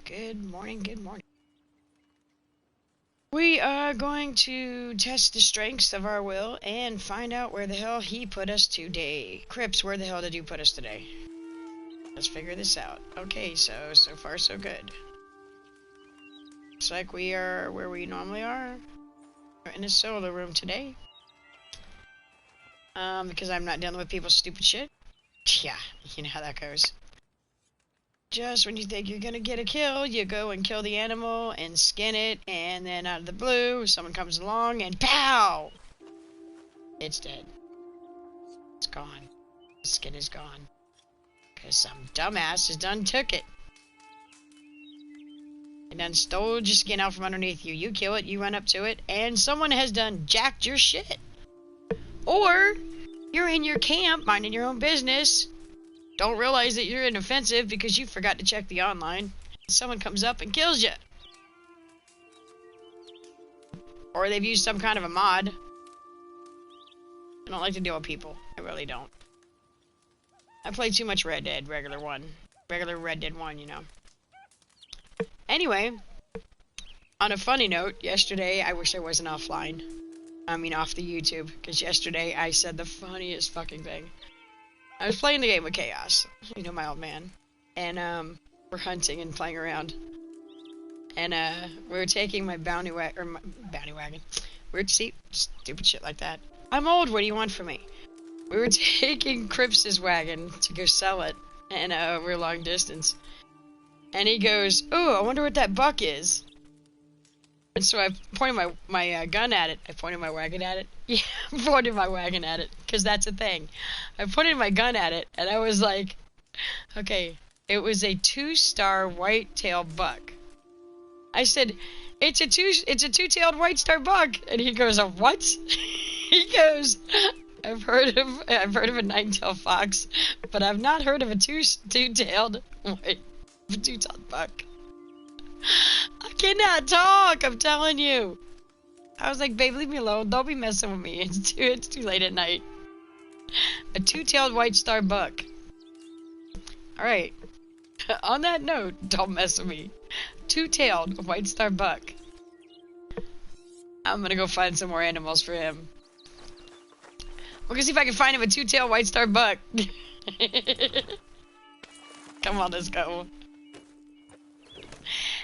Good morning, good morning. We are going to test the strengths of our will and find out where the hell he put us today. Crips, where the hell did you put us today? Let's figure this out. Okay, so far so good. Looks like we are where we normally are. We're in a solo room today. Because I'm not dealing with people's stupid shit. Yeah, you know how that goes. Just when you think you're gonna get a kill, you go and kill the animal and skin it, and then out of the blue, someone comes along and POW! It's dead. It's gone. The skin is gone. Because some dumbass has done took it. And then stole your skin out from underneath you. You kill it, you run up to it, and someone has done jacked your shit. Or, you're in your camp, minding your own business, don't realize that you're inoffensive because you forgot to check the online. Someone comes up and kills you. Or they've used some kind of a mod. I don't like to deal with people. I really don't. I play too much Red Dead, regular Red Dead 1, you know. Anyway, on a funny note, yesterday I wish I wasn't offline. I mean off the YouTube, because yesterday I said the funniest fucking thing. I was playing the game with Chaos, you know, my old man, and we're hunting and playing around, and we were taking my bounty wagon. Weird, see, stupid shit like that. I'm old. What do you want from me? We were taking Crips's wagon to go sell it, and we're long distance. And he goes, "Oh, I wonder what that buck is." And so I pointed my gun at it. I pointed my wagon at it. Yeah, I pointed my wagon at it, because that's a thing. I pointed my gun at it, and I was like, okay, it was a 2-star white-tailed buck. I said, it's a two-tailed white-star buck. And he goes, a what? He goes, I've heard of a 9-tailed fox, but I've not heard of a two-tailed buck. I cannot talk, I'm telling you. I was like, babe, leave me alone. Don't be messing with me. It's too late at night. A 2-tailed white star buck. Alright. On that note, don't mess with me. 2-tailed white star buck. I'm gonna go find some more animals for him. We're gonna see if I can find him a 2-tailed white star buck. Come on, let's go.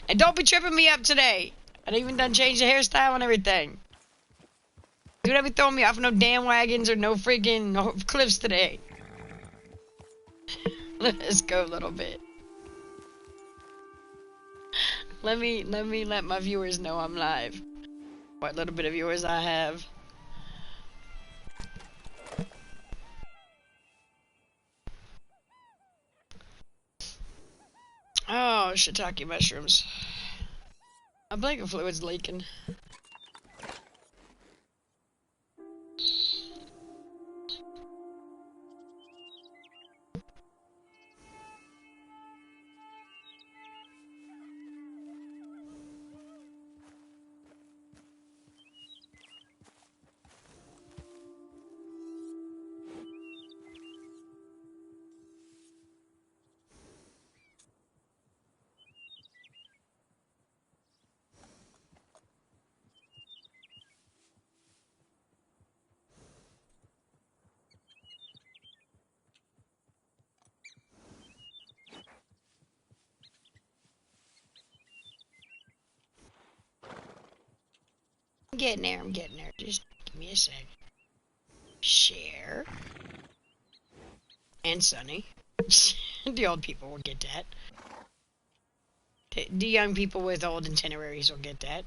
And don't be tripping me up today. I even done changed the hairstyle and everything. Dude, don't be throwing me off no damn wagons or no freaking cliffs today. Let's go a little bit. Let my viewers know I'm live. What little bit of viewers I have. Oh, shiitake mushrooms. My blanket fluid's leaking. I'm getting there. Just give me a sec. Share. And Sunny. The old people will get that. The young people with old itineraries will get that.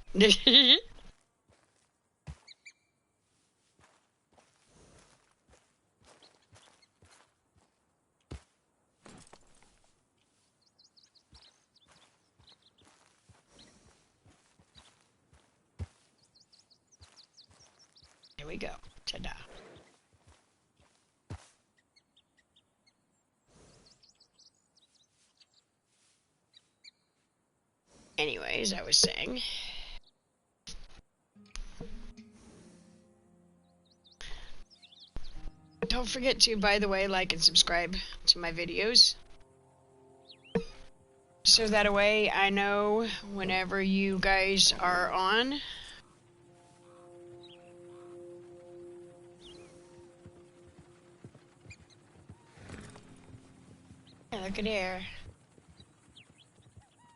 There we go. Ta-da. Anyways, I was saying. Don't forget to, by the way, like and subscribe to my videos. so that way I know whenever you guys are on. Yeah, look at there.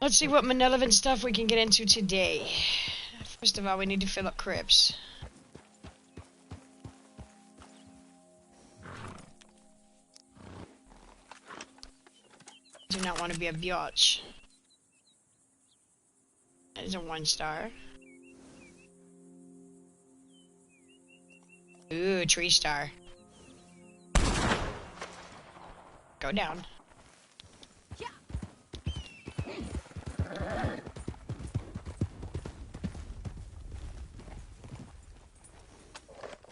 Let's see what malevolent stuff we can get into today. First of all, we need to fill up crypts. Do not want to be a biatch. That is a 1-star. Ooh, 3-star. Go down.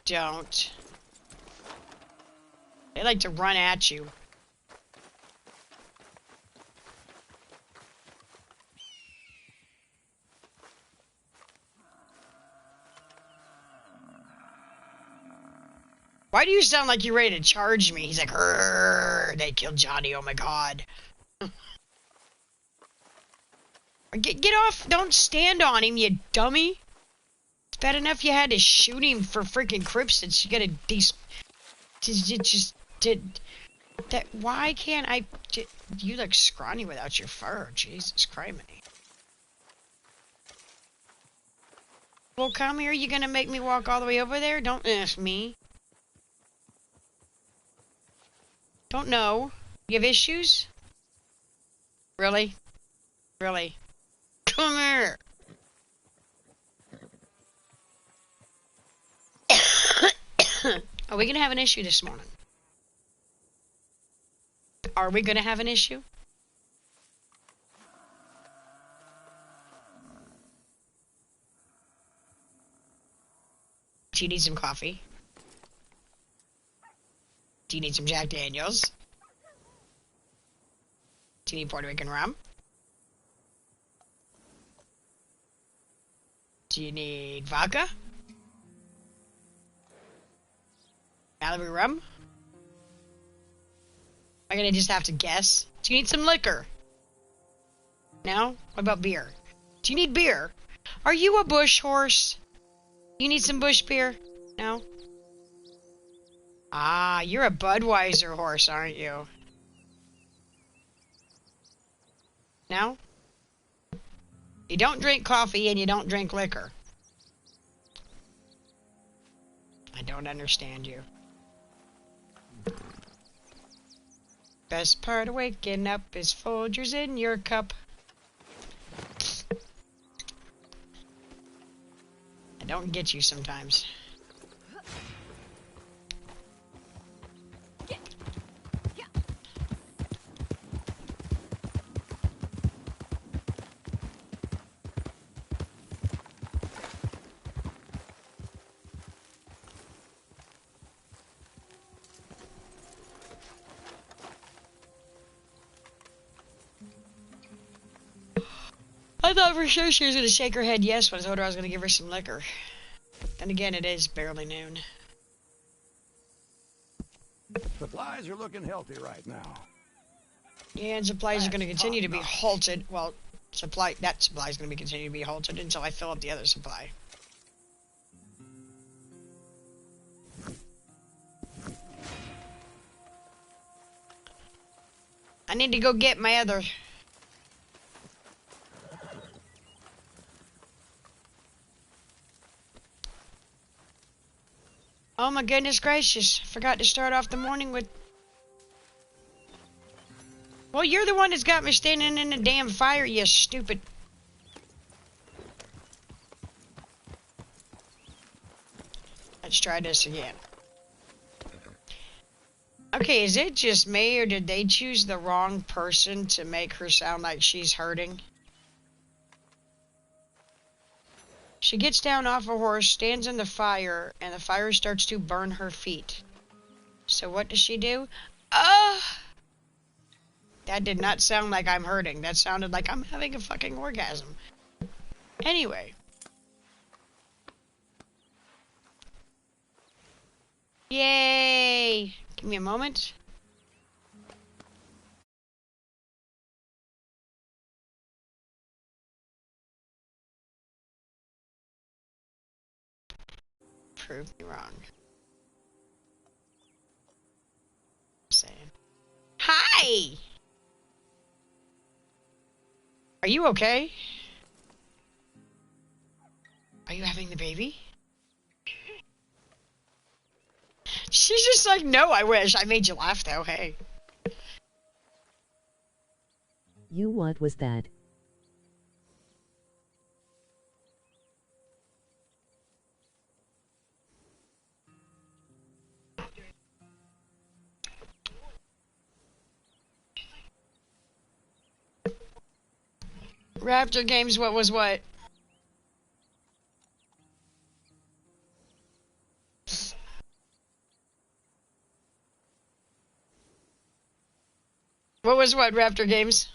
Don't. They like to run at you. Why do you sound like you're ready to charge me? He's like, they killed Johnny, oh my god. Get off, don't stand on him, you dummy. It's bad enough you had to shoot him for freaking cryptids. You gotta just did that. Why can't I? You look scrawny without your fur. Jesus Christ. Well, come here. You gonna make me walk all the way over there? Don't ask me. Don't know. You have issues? Really? Really? Come here. Are we gonna have an issue this morning? Are we gonna have an issue? Do you need some coffee? Do you need some Jack Daniels? Do you need Puerto Rican rum? Do you need vodka? Malibu rum? Am I gonna just have to guess? Do you need some liquor? No? What about beer? Do you need beer? Are you a bush horse? You need some bush beer? No? Ah, you're a Budweiser horse, aren't you? No? You don't drink coffee and you don't drink liquor. I don't understand you. Best part of waking up is Folgers in your cup. I don't get you sometimes. I thought for sure she was going to shake her head yes when I told her I was going to give her some liquor. Then again, it is barely noon. Supplies are looking healthy right now. Yeah, and supplies are going to continue to be halted. Well, that supply is going to be continue to be halted until I fill up the other supply. I need to go get my other... Oh my goodness gracious. Forgot to start off the morning with... Well, you're the one that's got me standing in the damn fire, you stupid... Let's try this again. Okay, is it just me, or did they choose the wrong person to make her sound like she's hurting? She gets down off a horse, stands in the fire, and the fire starts to burn her feet. So what does she do? That did not sound like I'm hurting. That sounded like I'm having a fucking orgasm. Anyway. Yay! Give me a moment. Prove me wrong. Saying. Hi! Are you okay? Are you having the baby? She's just like, no, I wish. I made you laugh, though. Hey. You, what was that? Raptor Games, what was what? What was what, Raptor Games?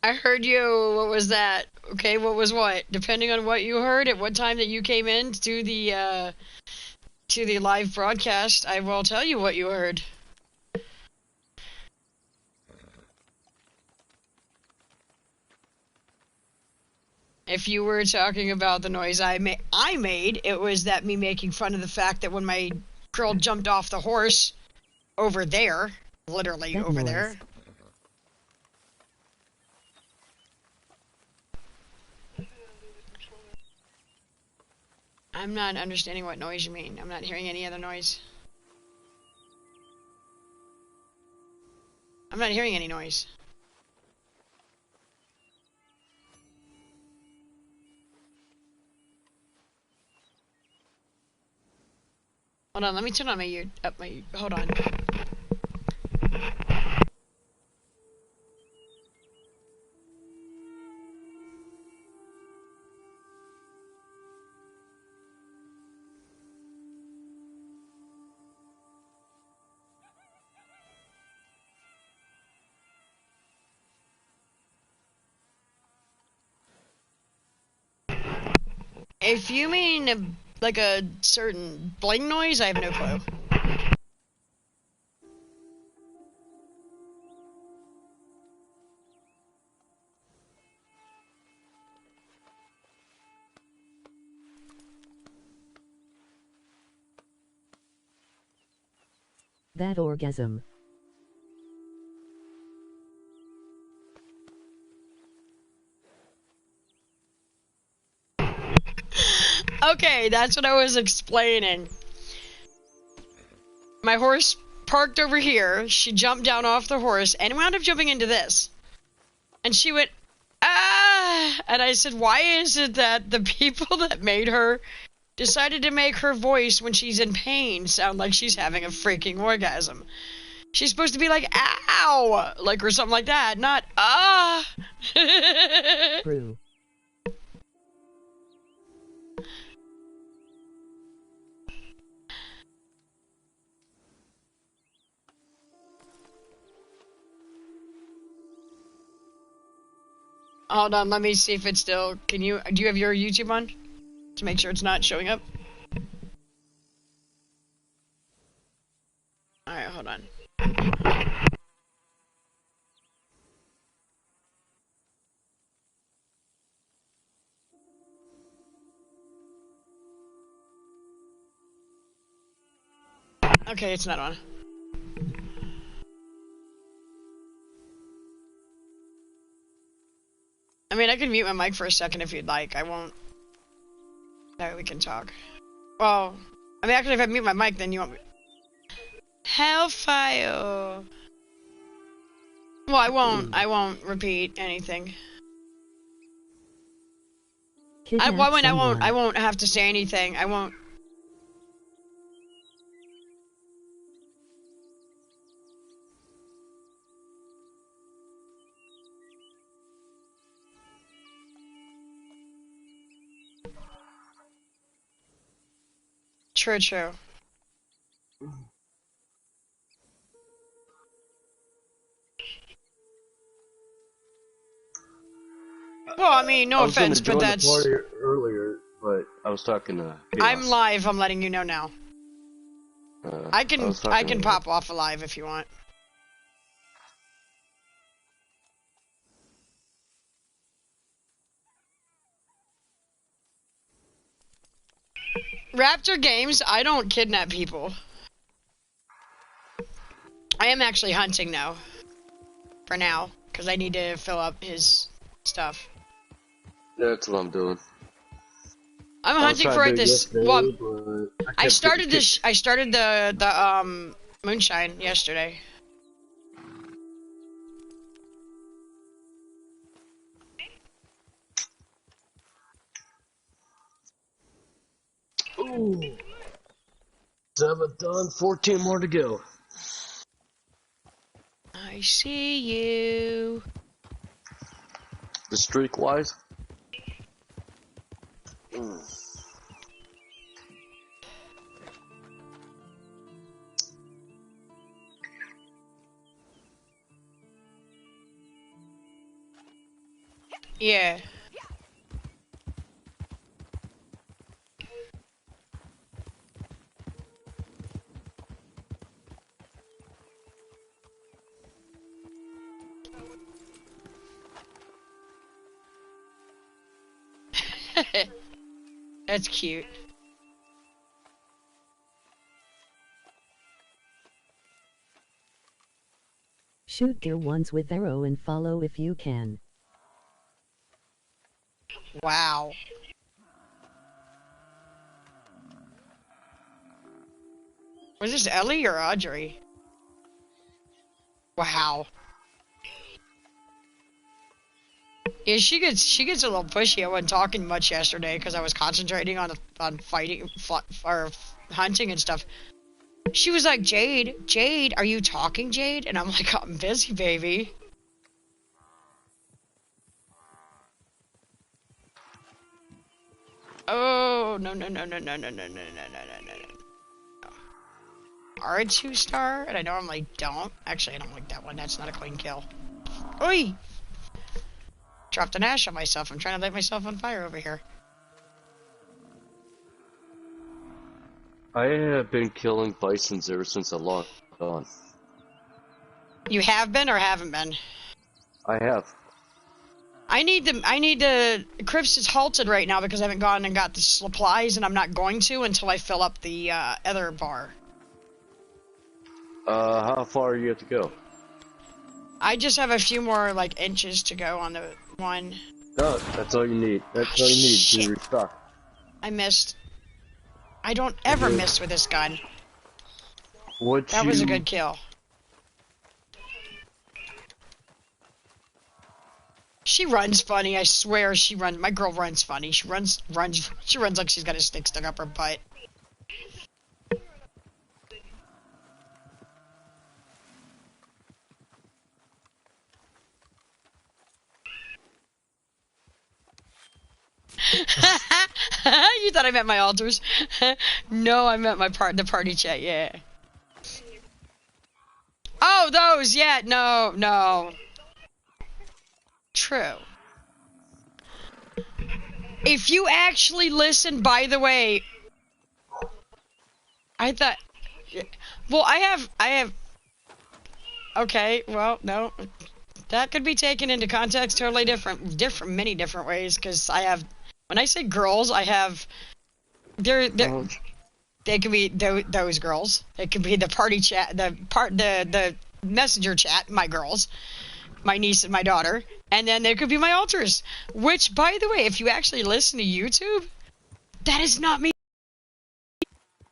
I heard you. What was that? Okay, what was what? Depending on what you heard at what time that you came in to the live broadcast, I will tell you what you heard. If you were talking about the noise I made, it was that me making fun of the fact that when my girl jumped off the horse over there, literally That over noise. there. I'm not understanding what noise you mean. I'm not hearing any other noise. I'm not hearing any noise. Hold on, let me turn on my hold on. If you mean like a certain bling noise, I have no clue. That orgasm. Okay, that's what I was explaining. My horse parked over here. She jumped down off the horse and wound up jumping into this. And she went, ah! And I said, why is it that the people that made her decided to make her voice when she's in pain sound like she's having a freaking orgasm? She's supposed to be like, ow! Like, or something like that, not, ah! True. Hold on, let me see if it's still, do you have your YouTube on? To make sure it's not showing up? Alright, hold on. Okay, it's not on. I mean, I can mute my mic for a second if you'd like. I won't. That way we can talk. Well, I mean, actually, if I mute my mic, then you won't. Hellfire. Well, I won't. I won't repeat anything. I won't have to say anything. I won't. True, true. Well, I mean, no offense, but that's Party earlier, But I was talking to I'm Chaos. live. I'm letting you know now. I can was talking to- pop off a live if you want. Raptor Games, I don't kidnap people. I am actually hunting now. For now. Because I need to fill up his stuff. That's what I'm doing. I'm I was hunting trying for to do it this. yesterday, Well, but I kept started getting this. I started the moonshine yesterday. kicked. Ooh. 7 done, 14 more to go. I see you. The streak wise. Yeah. That's cute. Shoot deer ones with arrow and follow if you can. Wow. Was this Ellie or Audrey? Wow. Yeah, she gets a little pushy. I wasn't talking much yesterday because I was concentrating on fighting or hunting and stuff. She was like, Jade, are you talking, Jade? And I'm like, I'm busy, baby. Oh, no. R2 star? And I normally don't. Actually, I don't like that one. That's not a clean kill. Oi! Dropped an ash on myself. I'm trying to light myself on fire over here. I have been killing bisons ever since I logged on. You have been or haven't been? I have. I need to Crips is halted right now because I haven't gone and got the supplies, and I'm not going to until I fill up the other bar. How far you have to go? I just have a few more like inches to go on the one. No, that's all you need. That's all you need Shit. to restock. I missed. I don't ever miss with this gun. That was a good kill. She runs funny, I swear she runs. My girl runs funny. She runs like she's got a stick stuck up her butt. You thought I meant my altars? No, I meant the party chat, yeah. Oh, those, yeah, no. True. If you actually listen, by the way, I thought, well, I have, okay, well, no, that could be taken into context totally many different ways, because I have, when I say girls, I have, they could be those girls, it could be the party chat, the messenger chat, my girls, my niece and my daughter, and then there could be my altars, which, by the way, if you actually listen to YouTube, that is not me.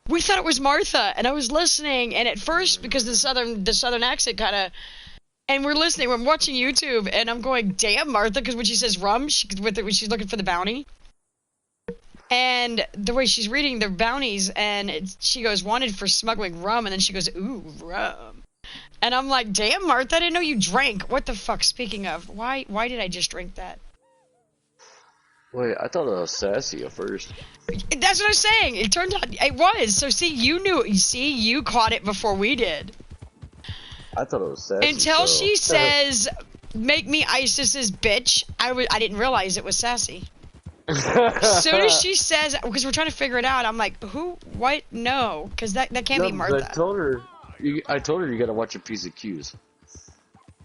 We thought it was Martha, and I was listening, and at first, because the southern accent kind of, and we're listening, we're watching YouTube, and I'm going, damn, Martha, because when she says rum, when she's looking for the bounty, and the way she's reading the bounties, and she goes, wanted for smuggling rum, and then she goes, ooh, rum. And I'm like, damn, Martha, I didn't know you drank. What the fuck, speaking of, why did I just drink that? Wait, I thought it was sassy at first. That's what I'm saying. It turned out it was. So see, you knew it. See, you caught it before we did. I thought it was sassy. Until she says, make me ISIS's bitch, I didn't realize it was sassy. As soon as she says, because we're trying to figure it out, I'm like, who? What? No, because that can't be No, Martha. I told her you gotta watch your P's and Q's.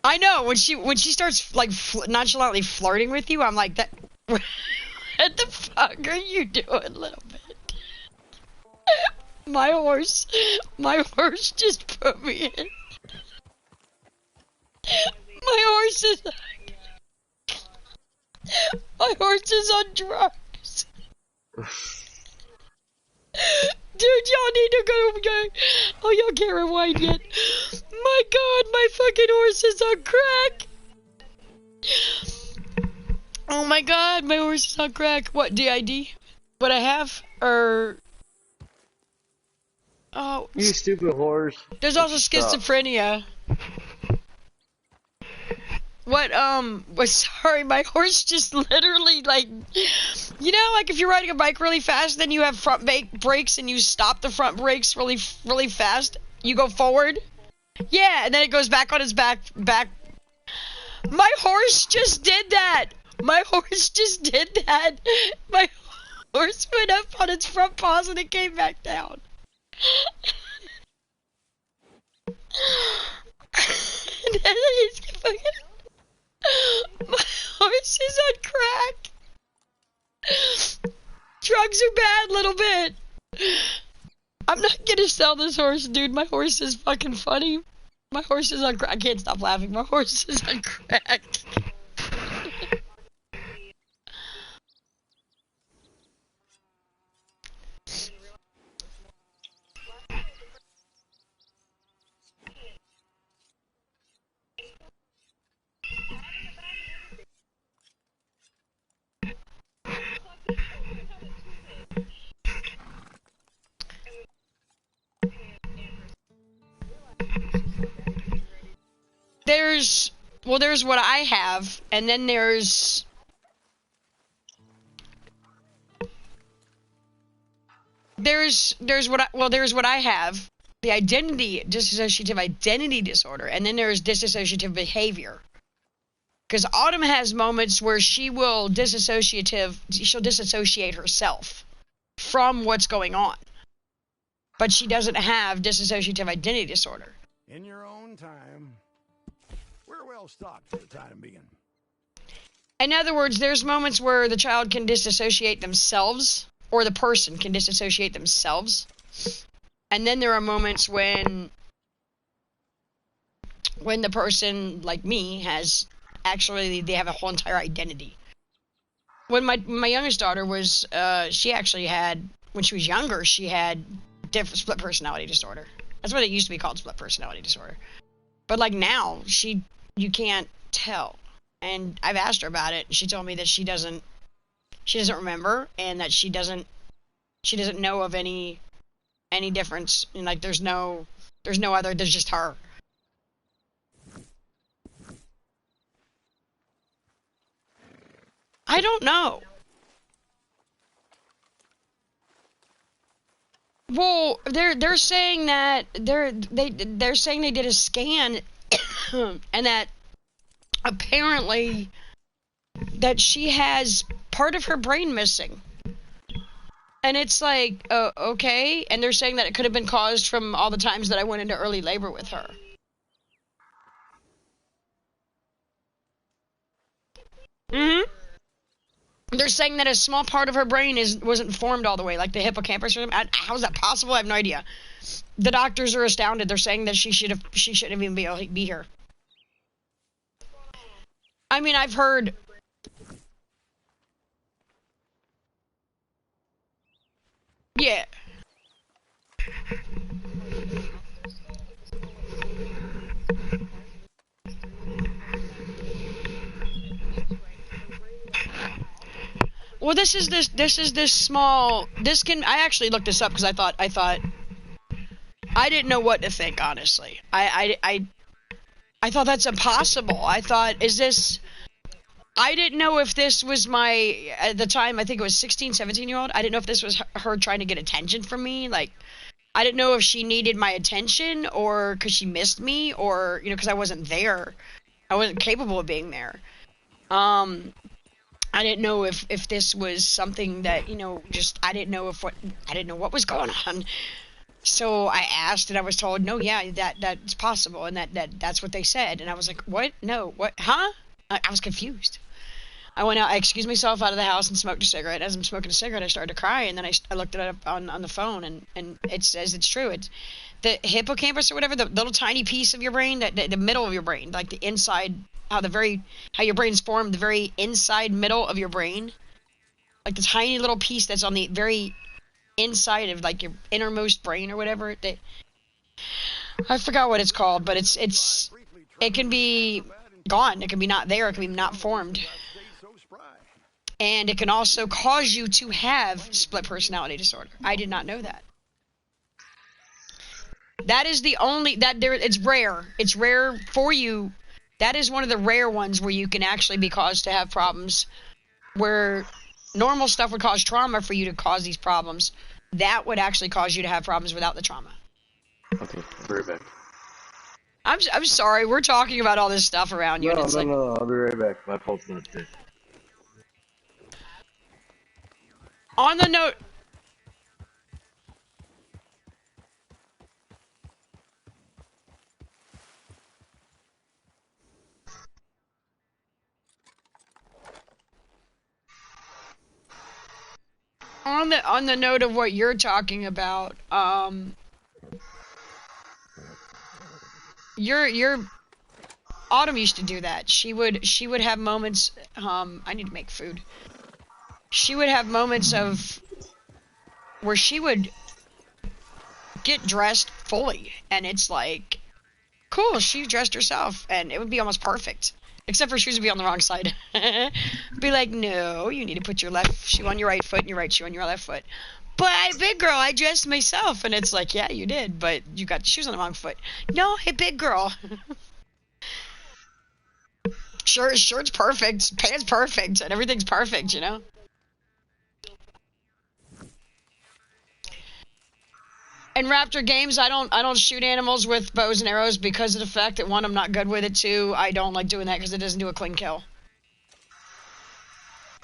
I know when she starts like nonchalantly flirting with you, I'm like that. What the fuck are you doing, little bit? My horse just put me in. My horse is on drugs. Dude, y'all need to go. Oh, y'all can't rewind yet. My God, my fucking horse is on crack. Oh my God, my horse is on crack. What, DID? What I have? Or... Oh. You stupid horse. There's also schizophrenia. What, sorry, my horse just literally, like, you know, like if you're riding a bike really fast, then you have front brakes and you stop the front brakes really fast. You go forward. Yeah, and then it goes back on its back. My horse just did that. My horse went up on its front paws and it came back down. My horse is on crack. Drugs are bad, little bit. I'm not gonna sell this horse, dude. My horse is fucking funny. My horse is on crack. I can't stop laughing. My horse is on crack. There's what I have, and then there's what I have, the dissociative identity disorder, and then there's dissociative behavior. Because Autumn has moments where she'll disassociate herself from what's going on. But she doesn't have dissociative identity disorder. In your own time, we're well stocked for the time being. In other words, there's moments where the child can disassociate themselves, or the person can disassociate themselves. And then there are moments when the person, like me, they have a whole entire identity. When my youngest daughter was, she actually had, when she was younger, she had split personality disorder. That's what it used to be called, split personality disorder. But like now, you can't tell. And I've asked her about it. She told me that she doesn't remember, and that she doesn't know of any difference. And like there's no other, there's just her. I don't know. Well, they're saying that they're saying they did a scan and that apparently that she has part of her brain missing. And it's like, okay, and they're saying that it could have been caused from all the times that I went into early labor with her. Mm-hmm. They're saying that a small part of her brain wasn't formed all the way, like the hippocampus or something. How is that possible? I have no idea. The doctors are astounded. They're saying that she shouldn't even be able to be here. I mean, I've heard. Yeah. Well, this is this small. I actually looked this up because I thought I didn't know what to think, honestly. I thought that's impossible. I thought, I didn't know if this was at the time, I think it was 16, 17-year-old. I didn't know if this was her trying to get attention from me. Like, I didn't know if she needed my attention or because she missed me or, because I wasn't there. I wasn't capable of being there. I didn't know if this was something that, you know, just I didn't know what was going on. So I asked, and I was told, no, yeah, that's possible, and that's what they said. And I was like, what? No, what? Huh? I was confused. I went out, I excused myself out of the house and smoked a cigarette. As I'm smoking a cigarette, I started to cry, and then I looked it up on the phone, and it says it's true. It's the hippocampus or whatever, the little tiny piece of your brain, the middle of your brain, like the inside, how your brain's formed, the very inside middle of your brain, like the tiny little piece that's on the very inside of like your innermost brain or whatever. I forgot what it's called, but it can be gone. It can be not there. It can be not formed. And it can also cause you to have split personality disorder. I did not know that. That is the only, it's rare. It's rare for you. That is one of the rare ones where you can actually be caused to have problems. Where normal stuff would cause trauma for you to cause these problems. That would actually cause you to have problems without the trauma. Okay, I'll be right back. I'm sorry, we're talking about all this stuff around you. No, and it's no, I'll be right back. My phone's not dead. On the note... On the note of what you're talking about, your Autumn used to do that. She would have moments, I need to make food. She would have moments of where she would get dressed fully, and it's like, cool, she dressed herself, and it would be almost perfect. Except for shoes would be on the wrong side. Be like, no, you need to put your left shoe on your right foot and your right shoe on your left foot. But big girl, I dressed myself. And it's like, yeah, you did, but you got the shoes on the wrong foot. No, hey, big girl. Shirt's perfect, pants perfect, and everything's perfect, you know? In Raptor games, I don't shoot animals with bows and arrows because of the fact that, one, I'm not good with it, two, I don't like doing that because it doesn't do a clean kill.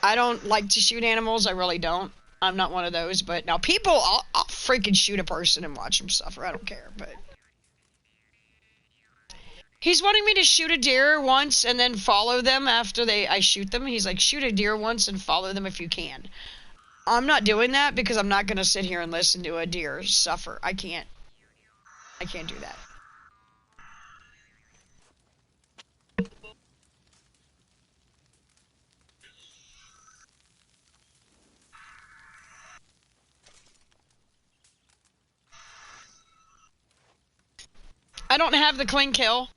I don't like to shoot animals, I really don't. I'm not one of those, but now people, I'll freaking shoot a person and watch them suffer, I don't care, but... He's wanting me to shoot a deer once and then follow them after I shoot them. He's like, shoot a deer once and follow them if you can. I'm not doing that because I'm not going to sit here and listen to a deer suffer. I can't do that. I don't have the clean kill.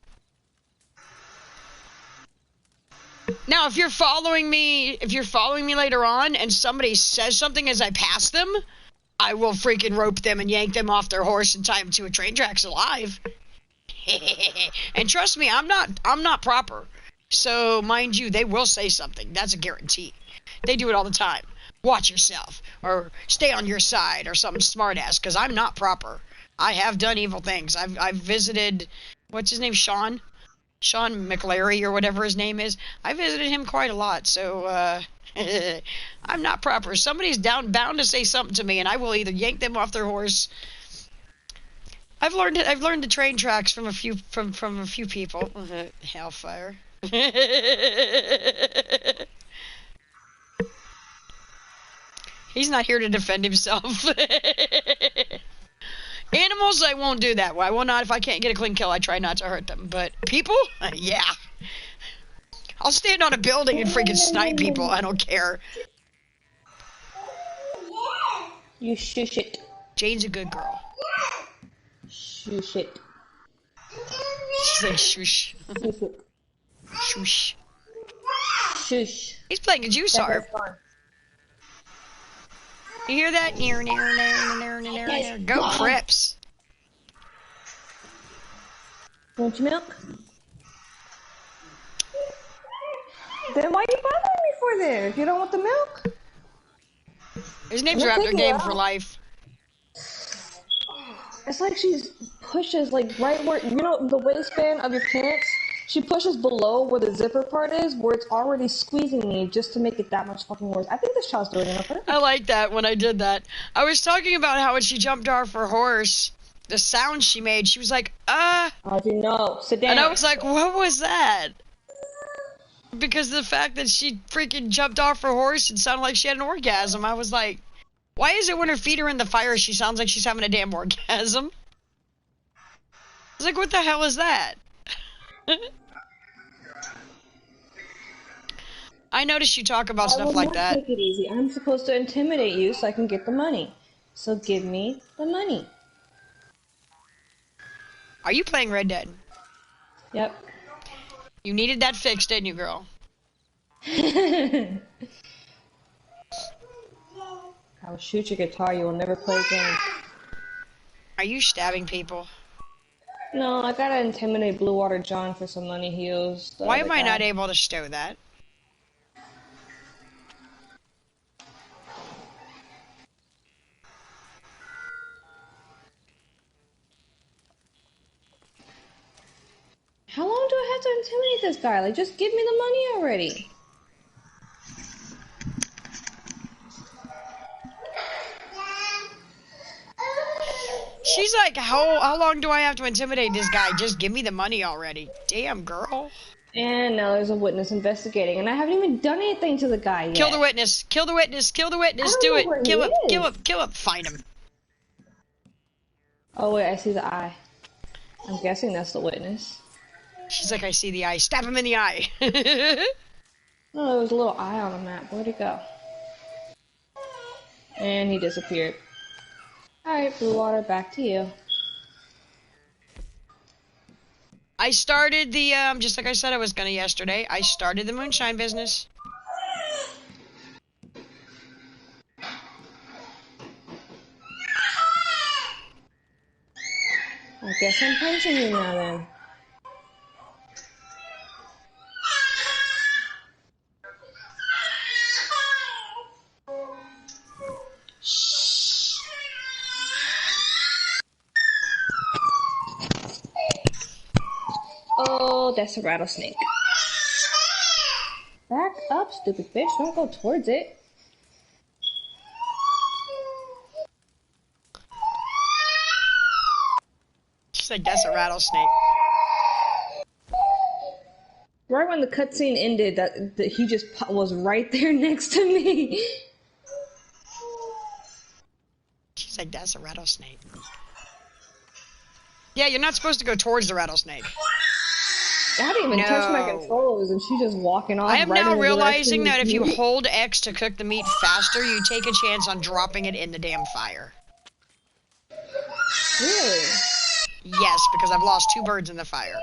Now, if you're following me later on and somebody says something as I pass them, I will freaking rope them and yank them off their horse and tie them to a train tracks alive. And trust me, I'm not proper. So, mind you, they will say something. That's a guarantee. They do it all the time. Watch yourself, or stay on your side, or something smart-ass, because I'm not proper. I have done evil things. I've visited, what's his name, Sean McLary, or whatever his name is. I visited him quite a lot, so, I'm not proper. Somebody's bound to say something to me, and I will either yank them off their horse. I've learned the train tracks from a few people. Hellfire. He's not here to defend himself. Animals, I won't do that. I will not. If I can't get a clean kill, I try not to hurt them. But people? Yeah. I'll stand on a building and freaking snipe people. I don't care. You shush it. Jane's a good girl. Shush it. She's like, shush. Shush. Shush. He's playing a juice harp. You hear that? Go Crips. Want your milk? Then why are you bothering me for this? If you don't want the milk? His name's Raptor Game for life. It's like she pushes like right where, you know, the waistband of your pants She pushes below where the zipper part is, where it's already squeezing me just to make it that much fucking worse. I think this child's doing it on purpose. I like that when I did that. I was talking about how when she jumped off her horse, the sound she made, she was like, I do know. Sit down. And I was like, what was that? Because the fact that she freaking jumped off her horse and sounded like she had an orgasm, I was like, why is it when her feet are in the fire she sounds like she's having a damn orgasm? I was like, what the hell is that? I noticed you talk about stuff like that. Take it easy. I'm supposed to intimidate you so I can get the money. So give me the money. Are you playing Red Dead? Yep. You needed that fixed, didn't you, girl? I will shoot your guitar. You will never play again. Are you stabbing people? No, I gotta intimidate Blue Water John for some money he owes. Why am I not able to stow that? How long do I have to intimidate this guy? Like, just give me the money already. She's like, how long do I have to intimidate this guy? Just give me the money already. Damn, girl. And now there's a witness investigating, and I haven't even done anything to the guy yet. Kill the witness. Kill the witness. Kill the witness. Do it. Kill him. Kill him. Kill him. Find him. Oh, wait, I see the eye. I'm guessing that's the witness. She's like, I see the eye. Stab him in the eye. Oh, there was a little eye on the map. Where'd it go? And he disappeared. Alright, Blue Water, back to you. I started the, just like I said I was gonna yesterday, I started the moonshine business. I guess I'm punching you now then. Oh, that's a rattlesnake. Back up, stupid fish. Don't go towards it. She's like, that's a rattlesnake. Right when the cutscene ended, that he just was right there next to me. She's like, that's a rattlesnake. Yeah, you're not supposed to go towards the rattlesnake. I didn't even touch my controllers, and she's just walking off. I am right now in the realizing that if you direction. hold X to cook the meat faster, you take a chance on dropping it in the damn fire. Really? Yes, because I've lost 2 birds in the fire.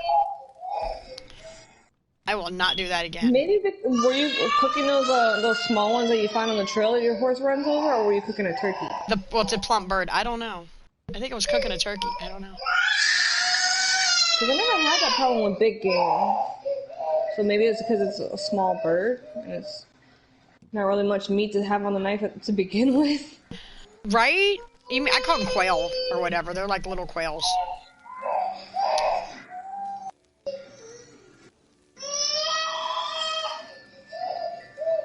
I will not do that again. Maybe were you cooking those small ones that you find on the trail that your horse runs over, or were you cooking a turkey? Well, it's a plump bird. I don't know. I think I was cooking a turkey. I don't know. Because I never had that problem with big game. So maybe it's because it's a small bird, and it's not really much meat to have on the knife to begin with. Right? I call them quail or whatever. They're like little quails.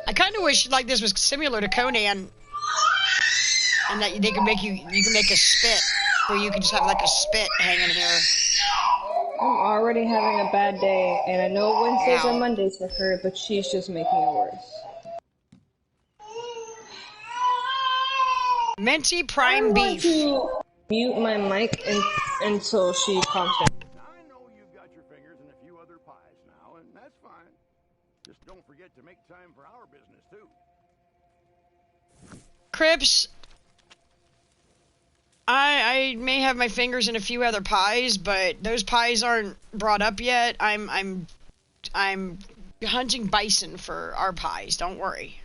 I kind of wish like this was similar to Conan, and that they could make you can make a spit where you can just have like a spit hanging here. I'm already having a bad day, and I know Wednesdays Ow. are Mondays for her, but she's just making it worse. Minty prime beef. I want to mute my mic until she calms down. I know you've got your fingers in a few other pies now, and that's fine. Just don't forget to make time for our business, too. Crips, I may have my fingers in a few other pies, but those pies aren't brought up yet. I'm hunting bison for our pies. Don't worry.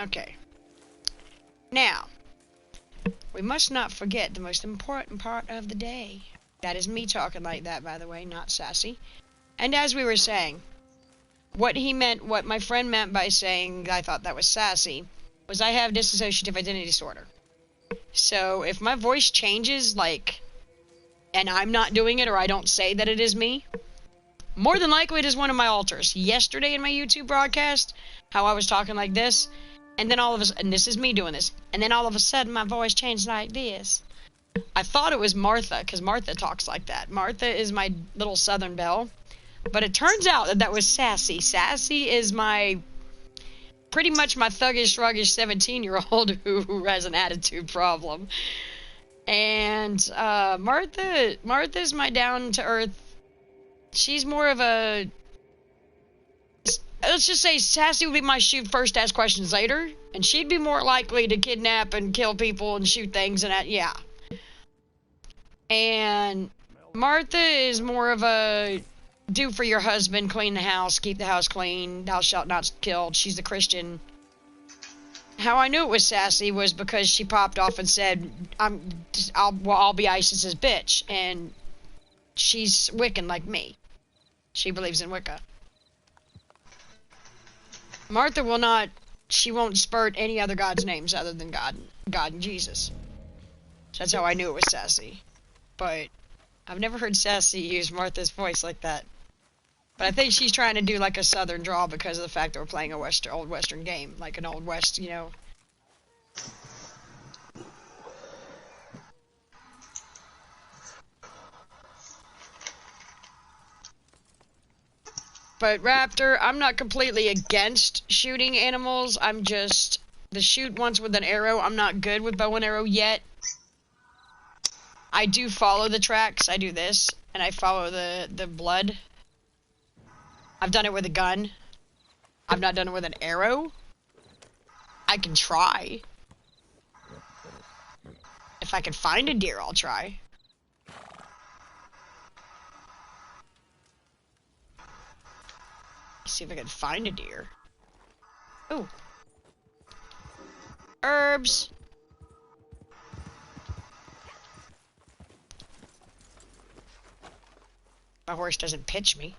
Okay. Now, we must not forget the most important part of the day. That is me talking like that, by the way, not sassy. And as we were saying, what my friend meant by saying I thought that was sassy was I have dissociative identity disorder. So if my voice changes, like, and I'm not doing it or I don't say that it is me, more than likely it is one of my alters. Yesterday in my YouTube broadcast, how I was talking like this, and then all of a sudden, and this is me doing this, and then all of a sudden my voice changed like this. I thought it was Martha, because Martha talks like that. Martha is my little Southern belle, but it turns out that that was Sassy. Sassy is my, pretty much my thuggish, ruggish 17-year-old who has an attitude problem. And Martha's my down-to-earth. She's more of a, let's just say Sassy would be my shoot first, ask questions later, and she'd be more likely to kidnap and kill people and shoot things and that, yeah. And Martha is more of a do for your husband, clean the house, keep the house clean, thou shalt not kill. She's a Christian. How I knew it was Sassy was because she popped off and said, I'll be ISIS's bitch, and she's Wiccan like me. She believes in Wicca. Martha will not, she won't spurt any other god's names other than God and Jesus. So that's how I knew it was Sassy. But I've never heard Sassy use Martha's voice like that. But I think she's trying to do like a southern drawl because of the fact that we're playing a old western game, like an old west, you know. But Raptor, I'm not completely against shooting animals. I'm just, the shoot once with an arrow, I'm not good with bow and arrow yet. I do follow the tracks. I do this, and I follow the blood. I've done it with a gun. I've not done it with an arrow. I can try. If I can find a deer, I'll try. See if I can find a deer. Ooh. Herbs. My horse doesn't pitch me.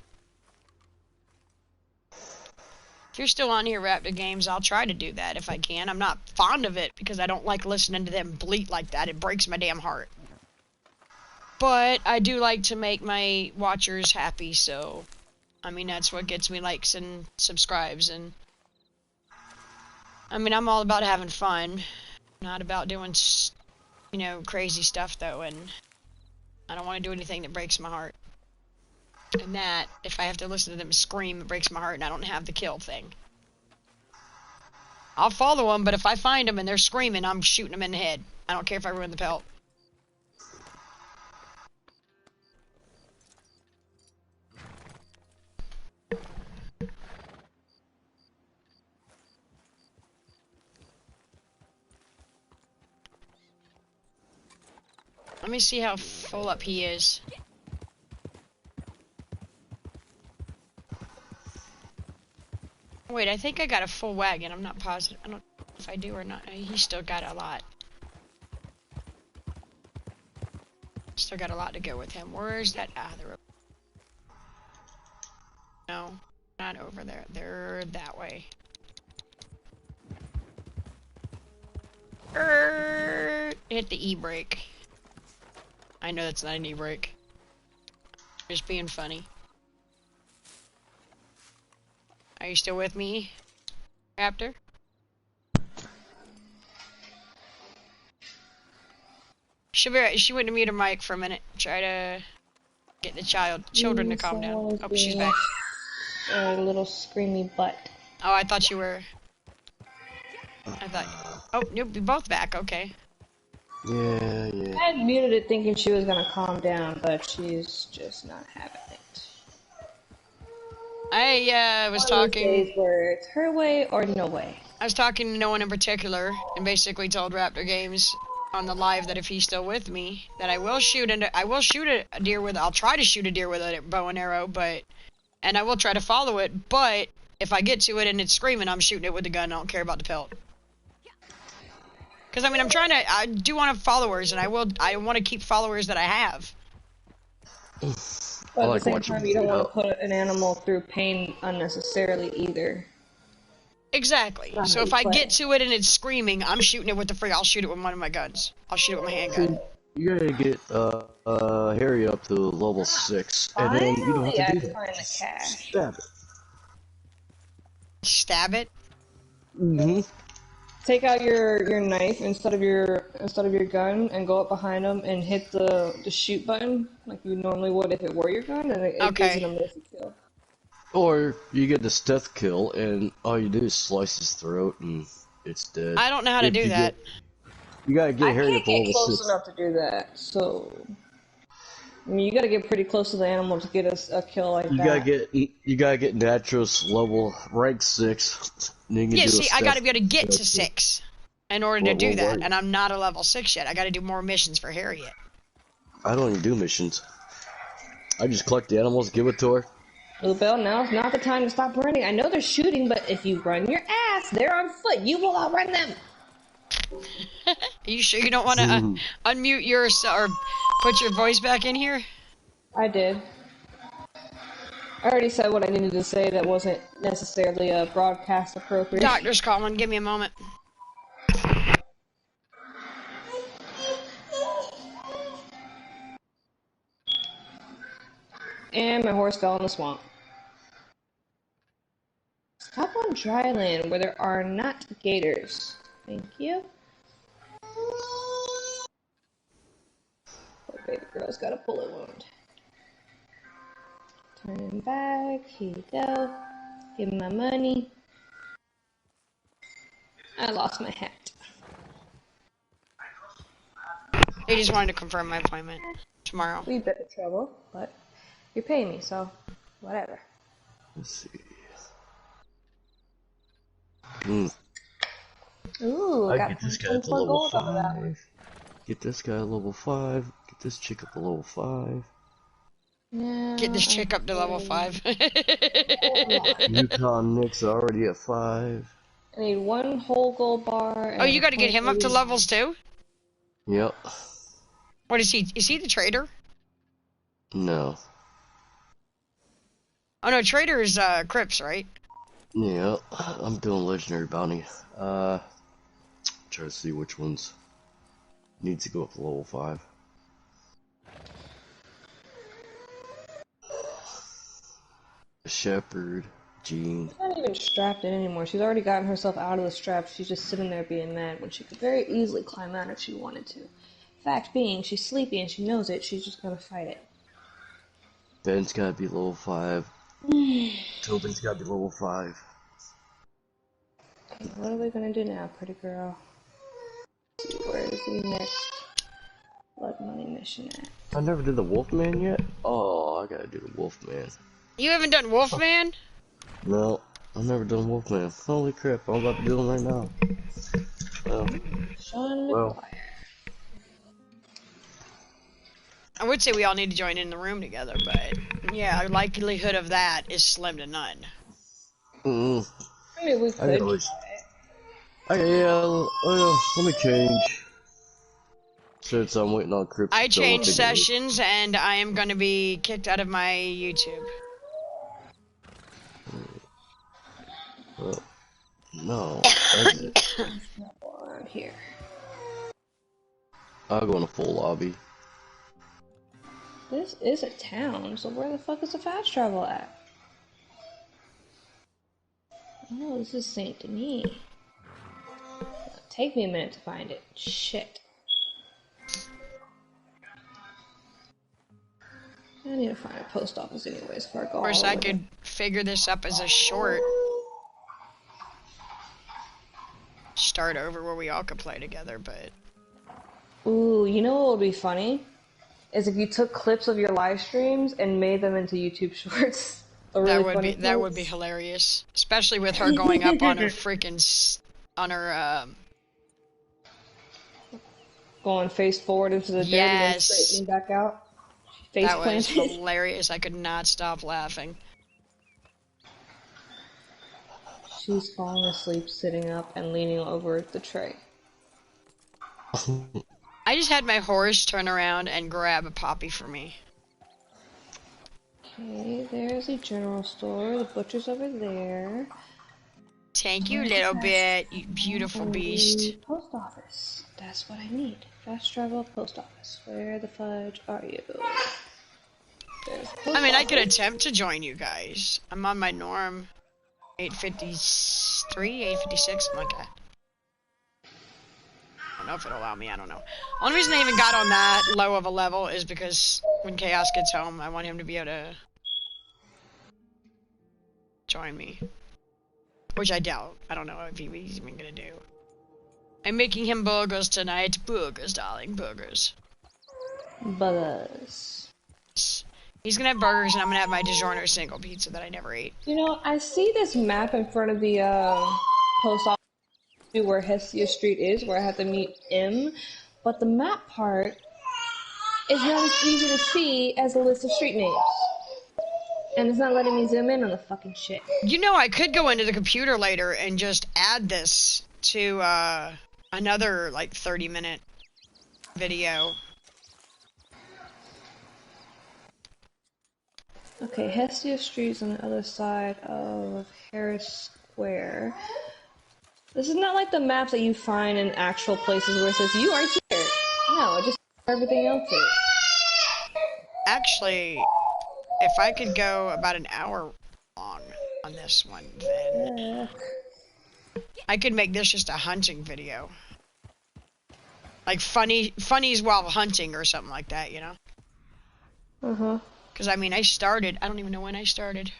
If you're still on here, Raptor Games, I'll try to do that if I can. I'm not fond of it because I don't like listening to them bleat like that. It breaks my damn heart. But I do like to make my watchers happy, so I mean, that's what gets me likes and subscribes, and I mean, I'm all about having fun, not about doing, you know, crazy stuff, though, and I don't want to do anything that breaks my heart. And that, if I have to listen to them scream, it breaks my heart, and I don't have the kill thing. I'll follow them, but if I find them and they're screaming, I'm shooting them in the head. I don't care if I ruin the pelt. Let me see how full up he is. Wait, I think I got a full wagon. I'm not positive. I don't know if I do or not. He's still got a lot. Still got a lot to go with him. Where is that? Ah, they're over. No, not over there. They're that way. Hit the E-brake. I know that's not an E-brake. Just being funny. Are you still with me, Raptor? She went to mute her mic for a minute. Try to get the children to calm down. Oh, she's back. A little screamy butt. Oh, I thought you were. Oh, nope, you're both back. Okay. Yeah. I had muted it thinking she was gonna calm down, but she's just not having it. I was talking. Days where it's her way or no way. I was talking to no one in particular, and basically told Raptor Games on the live that if he's still with me, that I will shoot a deer with. I'll try to shoot a deer with a bow and arrow, and I will try to follow it. But if I get to it and it's screaming, I'm shooting it with the gun. I don't care about the pelt. Because I mean, I do want to have followers, and I want to keep followers that I have. But at the same time, you don't want to put an animal through pain unnecessarily either. Exactly. Not So how if you I play. get to it and it's screaming, I'm shooting it with the free. I'll shoot it with one of my guns. I'll shoot it with my handgun. You gotta get Harry up to level 6, and then you don't have Finally, to I do that. find the Just cash. stab it. Stab it. Mm-hmm. Take out your knife instead of your gun and go up behind them and hit the shoot button like you normally would if it were your gun, and it gives it Okay. a mercy kill. Or you get the stealth kill, and all you do is slice his throat, and it's dead. I don't know how to If do you that. you gotta get I Harry can't up to get level close 6. enough to do that, so I mean you got to get pretty close to the animal to get a kill like You that. gotta get Natros level rank 6. Then you can Yeah, do a see, I gotta stealth be able to get to kill. 6 in order to do What that, are you? and I'm not a level 6 yet. I gotta do more missions for Harriet. I don't even do missions. I just collect the animals, give it to her. Bluebell, now's not the time to stop running. I know they're shooting, but if you run your ass, they're on foot. You will outrun them. Are you sure you don't want to unmute yours or put your voice back in here? I did. I already said what I needed to say that wasn't necessarily broadcast appropriate. Doctor's calling. Give me a moment. And my horse fell in the swamp. Stop on dry land where there are not gators. Thank you. Poor baby girl's got a bullet wound. Turn him back. Here you go. Give him my money. I lost my hat. They just wanted to confirm my appointment tomorrow. We bit of trouble, but you're paying me, so whatever. Let's see. Mm. Ooh, I got get this guy to 24 level gold out of that one. 5. Get this guy at level 5. Get this chick up to level 5. Yeah, Get this chick up to level 5. Yukon Nick's already at 5. I need one whole gold bar. Oh, you gotta get him up to levels too? Yep. What is he? Is he the trader? No. Oh no, trader is Crips, right? Yeah, I'm doing legendary bounty. Try to see which ones need to go up to level 5. Shepherd, Jean. She's not even strapped in anymore. She's already gotten herself out of the strap. She's just sitting there being mad when she could very easily climb out if she wanted to. Fact being, she's sleepy and she knows it. She's just gonna fight it. Ben's gotta be level 5. Tobin's gotta be level 5. What are we gonna do now, pretty girl? Let's see, where is the next blood money mission at? I never did the Wolfman yet? Oh, I gotta do the Wolfman. You haven't done Wolfman? No, I've never done Wolfman. Holy crap, I'm about to do him right now. Sean Well. McGuire. I would say we all need to join in the room together, but yeah, the likelihood of that is slim to none. Mm. I mean, we I could. always... let me change. Since I'm waiting on Crypt. I to changed take it away. sessions and I am going to be kicked out of my YouTube. No. I'm here. I'll go in a full lobby. This is a town, so where the fuck is the fast travel at? Oh, this is Saint Denis. It'll take me a minute to find it. Shit. I need to find a post office anyways before I go Of course, all I over. could figure this up as a short. Start over where we all could play together, but... Ooh, you know what would be funny? Is if you took clips of your live streams and made them into YouTube shorts. That would be hilarious, especially with her going up on her freaking going face forward into the dirt and then Yes. straightening back out. Face that was planted. hilarious. I could not stop laughing. She's falling asleep, sitting up and leaning over the tray. I just had my horse turn around and grab a poppy for me. Okay, there's the general store. The butcher's over there. Thank you, little bit, you beautiful beast. Post office. That's what I need. Fast travel post office. Where the fudge are you? I mean, I could attempt to join you guys. I'm on my norm. 853, 856, something like that. I don't know if it'll allow me, I don't know. Only reason I even got on that low of a level is because when Chaos gets home, I want him to be able to join me. Which I doubt. I don't know if he's even gonna do. I'm making him burgers tonight. Burgers, darling, burgers. Burgers. He's gonna have burgers and I'm gonna have my DiGiorno single pizza that I never ate. You know, I see this map in front of the post office where Hestia Street is, where I have to meet M, but the map part is not as easy to see as a list of street names. And it's not letting me zoom in on the fucking shit. You know, I could go into the computer later and just add this to another, like, 30-minute video. Okay, Hestia Street's on the other side of Harris Square. This is not like the maps that you find in actual places where it says, you are here. No, it just everything else is. Actually, if I could go about an hour long on this one, then I could make this just a hunting video. Like funnies while hunting or something like that, you know? Uh-huh. Because, I mean, I don't even know when I started.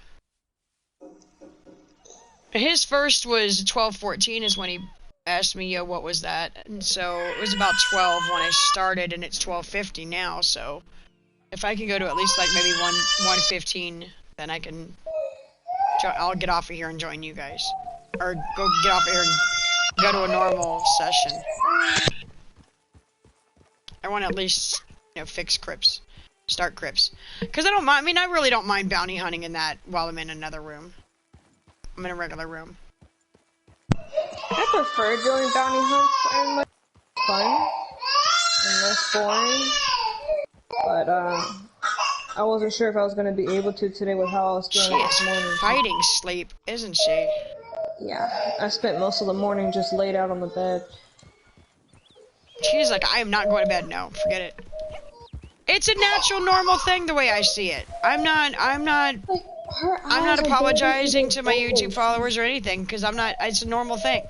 His first was 12:14 is when he asked me, yo, what was that? And so it was about 12 when I started, and it's 12:50 now, so if I can go to at least, like, maybe 1:15, then I can, I'll get off of here and join you guys. Or go get off of here and go to a normal session. I want to at least, you know, fix crypts. Start crypts. Because I don't mind, I mean, I really don't mind bounty hunting in that while I'm in another room. I'm in a regular room. I prefer doing bounty hunts and much fun and less boring. But I wasn't sure if I was going to be able to today with how I was She feeling this is morning. fighting sleep, isn't she? Yeah, I spent most of the morning just laid out on the bed. She's like, I am not going to bed. No, forget it. It's a natural, normal thing the way I see it. I'm not Like, her I'm eyes not are apologizing to my barely YouTube open. followers or anything, because it's a normal thing.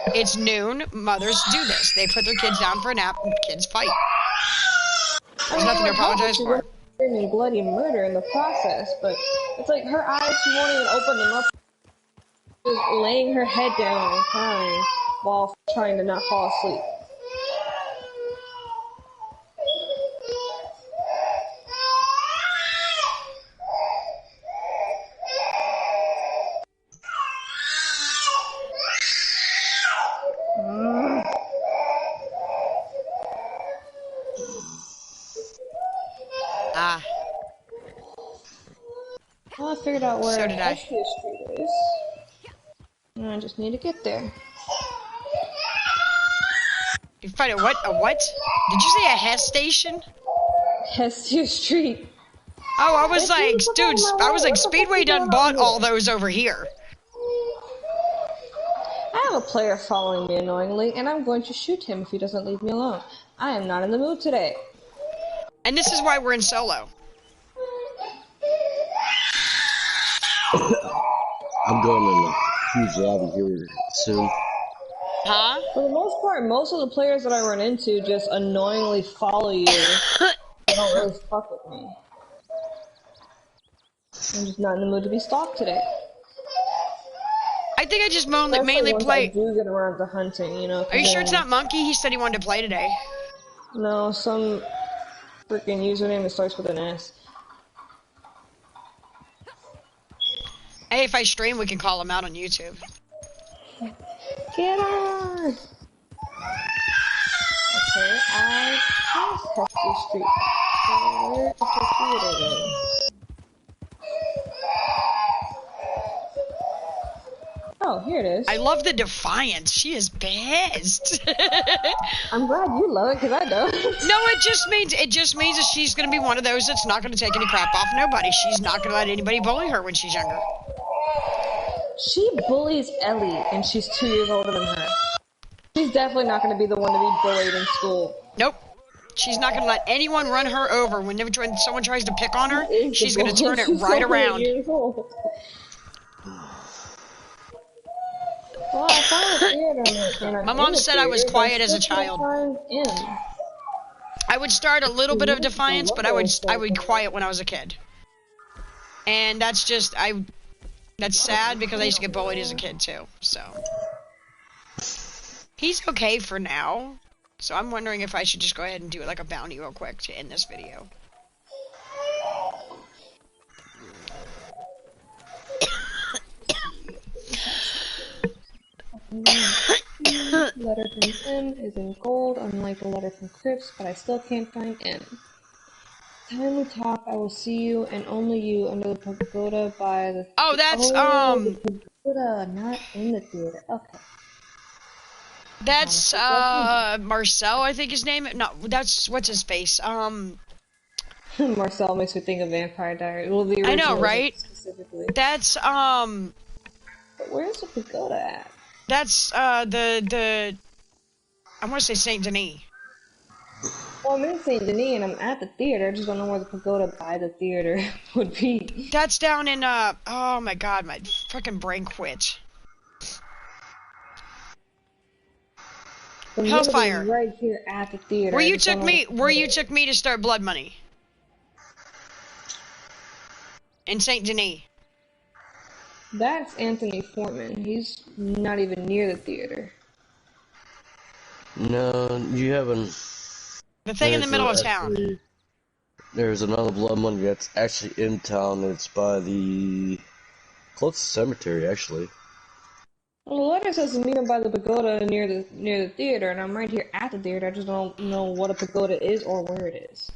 It's noon, mothers do this. They put their kids down for a nap, and kids fight. There's nothing to apologize for. Screaming bloody murder in the process, but it's like her eyes, she won't even open them up. Just laying her head down and crying while trying to not fall asleep. Well, I figured out where So did I. Hestia Street is. And I just need to get there. You fight a what? A what? Did you say a Hess station? Hestia Street. Oh, I was like, dude, I was like, What the fuck Speedway is going done on bought here? all those over here. I have a player following me annoyingly, and I'm going to shoot him if he doesn't leave me alone. I am not in the mood today. And this is why we're in solo. I'm going in a huge lobby here soon. Huh? For the most part, most of the players that I run into just annoyingly follow you. They don't really fuck with me. I'm just not in the mood to be stalked today. I think I just mainly Especially once I play. do get around to hunting, you know. 'cause Are you sure then- it's not Monkey? He said he wanted to play today. No, some freaking username that starts with an S. Hey, if I stream, we can call him out on YouTube. Get on! Okay, I passed Hestia Street. So where is the theater? Oh, here it is. I love the defiance. She is pissed. I'm glad you love it, because I don't. No, it just means that she's gonna be one of those that's not gonna take any crap off nobody. She's not gonna let anybody bully her when she's younger. She bullies Ellie, and she's 2 years older than her. She's definitely not going to be the one to be bullied in school. Nope. She's not gonna let anyone run her over. Whenever someone tries to pick on her, she's gonna turn it right around. Well, I found a theater. My mom said I was quiet as a child. I would start a little bit of defiance, but I would quiet when I was a kid. And that's just that's sad because I used to get bullied as a kid too. So he's okay for now. So I'm wondering if I should just go ahead and do like a bounty real quick to end this video. Letter from M is in gold, unlike the letter from Crips, but I still can't find M. Time we talk, I will see you and only you under the pagoda by the. Oh, that's the pagoda, not in the theater. Okay. That's Marcel, I think his name. No, that's what's his face. Marcel makes me think of Vampire Diaries. Well, the original, I know, right? Specifically. That's But where's the pagoda at? That's the I want to say Saint Denis. Well, I'm in Saint Denis and I'm at the theater. I just don't know where the pagoda by the theater would be. That's down in oh my god, my fucking brain quit. Hellfire. Right here at the theater. Where you took me to start Blood Money. In Saint Denis. That's Anthony Foreman. He's not even near the theater. No, you haven't. The thing in the middle of town. There's another Blood Money that's actually in town. It's by the closest cemetery, actually. Well, the letter says to meet him by the pagoda near the theater, and I'm right here at the theater. I just don't know what a pagoda is or where it is.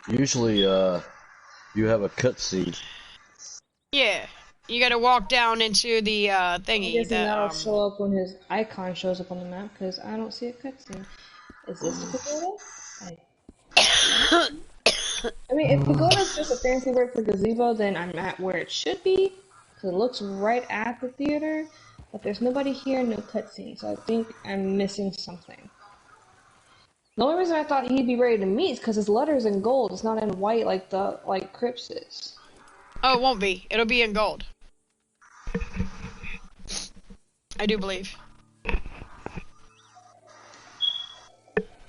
Usually, you have a cutscene. Yeah, you gotta walk down into the thingy. I guess that'll show up when his icon shows up on the map, because I don't see a cutscene. Is this the pagoda? I mean, if pagoda is just a fancy word for gazebo, then I'm at where it should be, because it looks right at the theater. But there's nobody here, no cutscene, so I think I'm missing something. The only reason I thought he'd be ready to meet is because his letter's in gold. It's not in white like Crips is. Oh, it won't be. It'll be in gold. I do believe.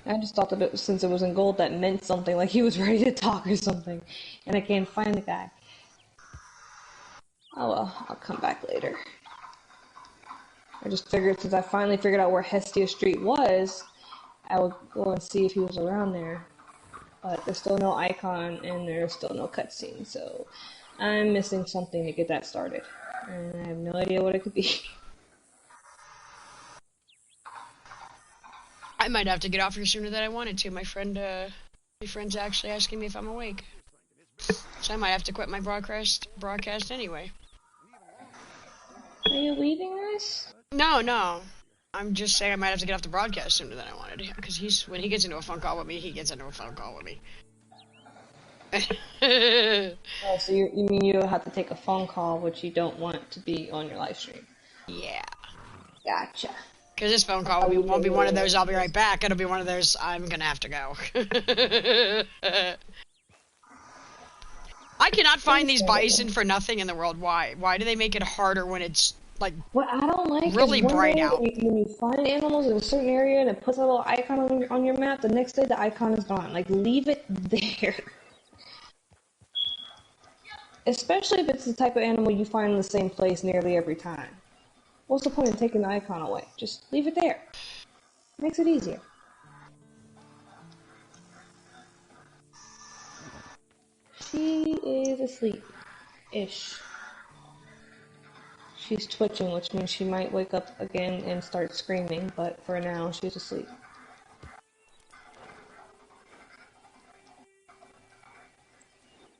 I just thought that since it was in gold, that meant something, like he was ready to talk or something. And I can't find the guy. Oh well, I'll come back later. I just figured, since I finally figured out where Hestia Street was, I would go and see if he was around there. But there's still no icon, and there's still no cutscene, so I'm missing something to get that started. And I have no idea what it could be. I might have to get off here sooner than I wanted to. My friend's actually asking me if I'm awake. So I might have to quit my broadcast anyway. Are you leaving us? No. I'm just saying I might have to get off the broadcast sooner than I wanted. Because when he gets into a phone call with me, he gets into a phone call with me. Oh, so you mean you have to take a phone call, which you don't want to be on your live stream? Yeah. Gotcha. Because this phone call won't be one of those, I'll be right back. It'll be one of those, I'm gonna have to go. I cannot find these bison for nothing in the world. Why? Why do they make it harder when it's, like, what I don't like really is bright out? When you find animals in a certain area and it puts a little icon on your map, the next day the icon is gone. Like, leave it there. Especially if it's the type of animal you find in the same place nearly every time. What's the point of taking the icon away? Just leave it there. Makes it easier. She is asleep-ish. She's twitching, which means she might wake up again and start screaming, but for now, she's asleep.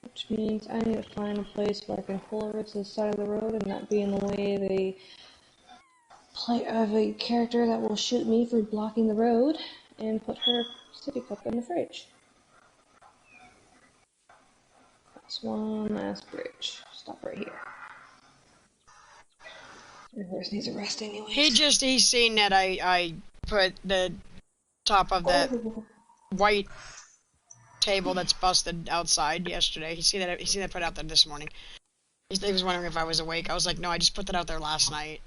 Which means I need to find a place where I can pull her to the side of the road and not be in the way of a character that will shoot me for blocking the road, and put her sippy cup in the fridge. That's one last bridge. Stop right here. Your horse needs a rest anyway. He's seen that I put the top of that white table that's busted outside yesterday. He seen that put out there this morning. He was wondering if I was awake. I was like, no, I just put that out there last night.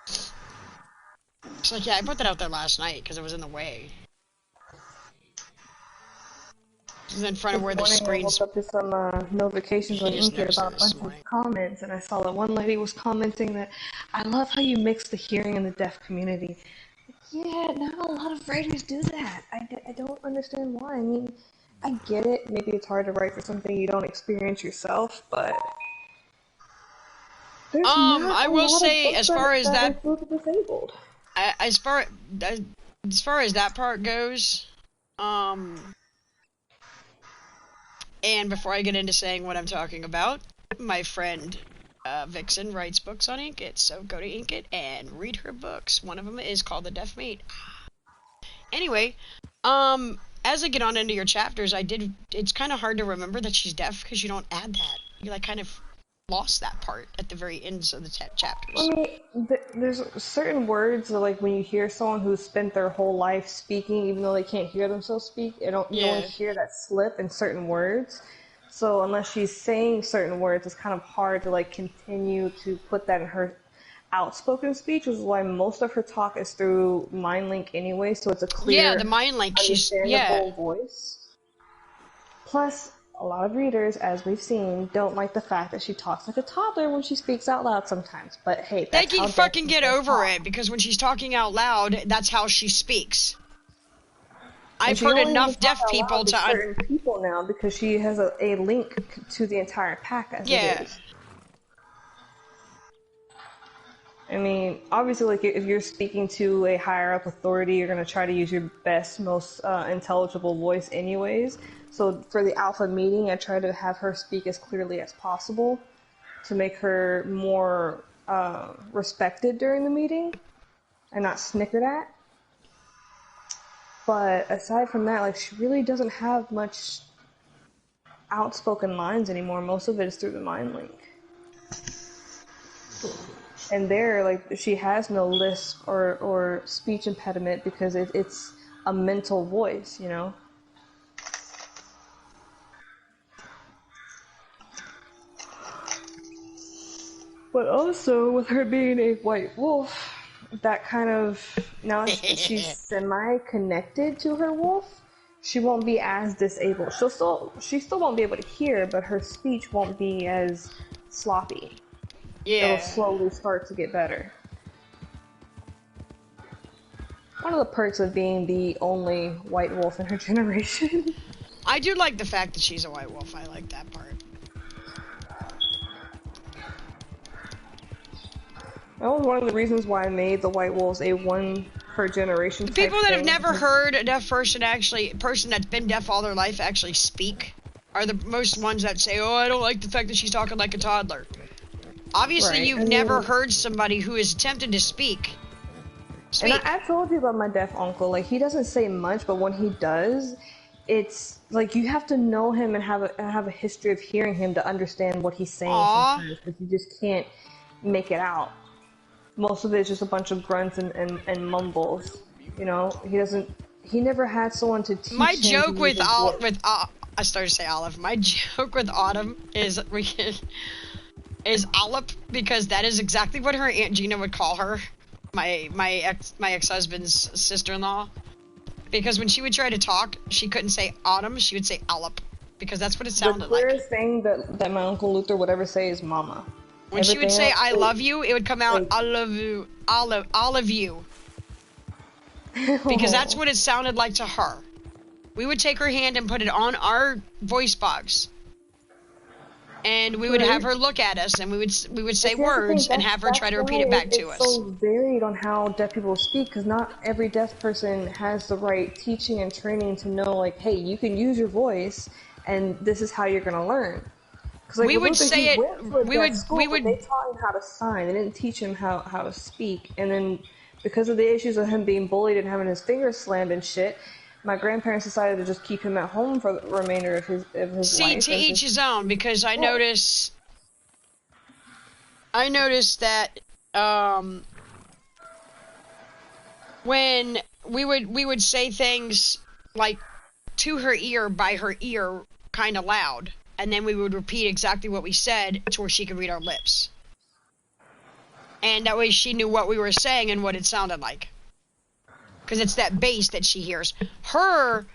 She's like, yeah, I put that out there last night because it was in the way. This is in front of where the screen's... I woke up to some notifications on Inky about a bunch of comments, and I saw that one lady was commenting that, I love how you mix the hearing and the deaf community. Yeah, not a lot of writers do that. I don't understand why. I mean, I get it. Maybe it's hard to write for something you don't experience yourself, but... I will say, as far as that part goes, and before I get into saying what I'm talking about, my friend Vixen writes books on Inkit, so go to Inkit and read her books. One of them is called The Deaf Meat. Anyway, as I get on into your chapters, it's kind of hard to remember that she's deaf because you don't add that. You like kind of lost that part at the very ends of the chapters. I mean, there's certain words that, like, when you hear someone who's spent their whole life speaking, even though they can't hear themselves speak, you only hear that slip in certain words. So unless she's saying certain words, it's kind of hard to, like, continue to put that in her outspoken speech, which is why most of her talk is through MindLink anyway, so it's a clear, the MindLink, understandable voice. Plus, a lot of readers, as we've seen, don't like the fact that she talks like a toddler when she speaks out loud sometimes. But hey, they can fucking get over it, because when she's talking out loud, that's how she speaks. I've heard enough deaf people to certain people now because she has a link to the entire pack as it is. I mean, obviously, like, if you're speaking to a higher up authority, you're going to try to use your best, most intelligible voice anyways. So for the alpha meeting, I try to have her speak as clearly as possible to make her more respected during the meeting and not snickered at. But aside from that, like, she really doesn't have much outspoken lines anymore. Most of it is through the MindLink. And there, like, she has no lisp or speech impediment because it's a mental voice, you know? But also, with her being a white wolf, that kind of, now she's semi-connected to her wolf, she won't be as disabled. She still won't be able to hear, but her speech won't be as sloppy. Yeah. It'll slowly start to get better. One of the perks of being the only white wolf in her generation. I do like the fact that she's a white wolf. I like that part. That was one of the reasons why I made the white wolves a one per generation. The people that have never heard a deaf person that's been deaf all their life actually speak are the most ones that say, oh, I don't like the fact that she's talking like a toddler. Obviously, you've never heard somebody who has attempted to speak. And I told you about my deaf uncle. Like, he doesn't say much, but when he does, it's like you have to know him and have a history of hearing him to understand what he's saying sometimes, because you just can't make it out. Most of it is just a bunch of grunts and mumbles. You know, he never had someone to teach him. My joke I started to say Olive. My joke with Autumn is Olive, because that is exactly what her Aunt Gina would call her. My ex-husband's sister-in-law. Because when she would try to talk, she couldn't say Autumn, she would say Olive. Because that's what it sounded like. The clearest thing that my Uncle Luther would ever say is mama. When she would say I love you, it would come out I love you, all of you. Because that's what it sounded like to her. We would take her hand and put it on our voice box. And we would have her look at us, and we would say words and have her try to repeat it back to us. It's so varied on how deaf people speak, because not every deaf person has the right teaching and training to know, like, hey, you can use your voice, and this is how you're going to learn. Like, we would say it. We would. They taught him how to sign. They didn't teach him how to speak. And then, because of the issues of him being bullied and having his fingers slammed and shit, my grandparents decided to just keep him at home for the remainder of his life. See, to each his own. Because I noticed that when we would say things like to her ear, by her ear, kind of loud, and then we would repeat exactly what we said to where she could read our lips. And that way she knew what we were saying and what it sounded like. Because it's that bass that she hears. Her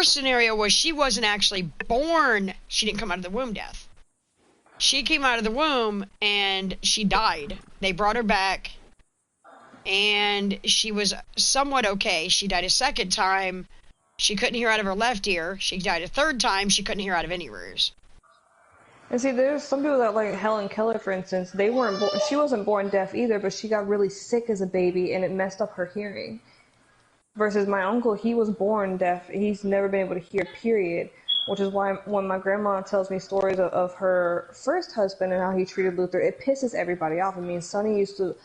scenario was she wasn't actually born. She didn't come out of the womb deaf. She came out of the womb and she died. They brought her back and she was somewhat okay. She died a second time. She couldn't hear out of her left ear. She died a third time. She couldn't hear out of any ears. And see, there's some people that, like Helen Keller, for instance, she wasn't born deaf either, but she got really sick as a baby and it messed up her hearing. Versus my uncle, he was born deaf. He's never been able to hear, period. Which is why when my grandma tells me stories of her first husband and how he treated Luther, it pisses everybody off. I mean, Sonny used to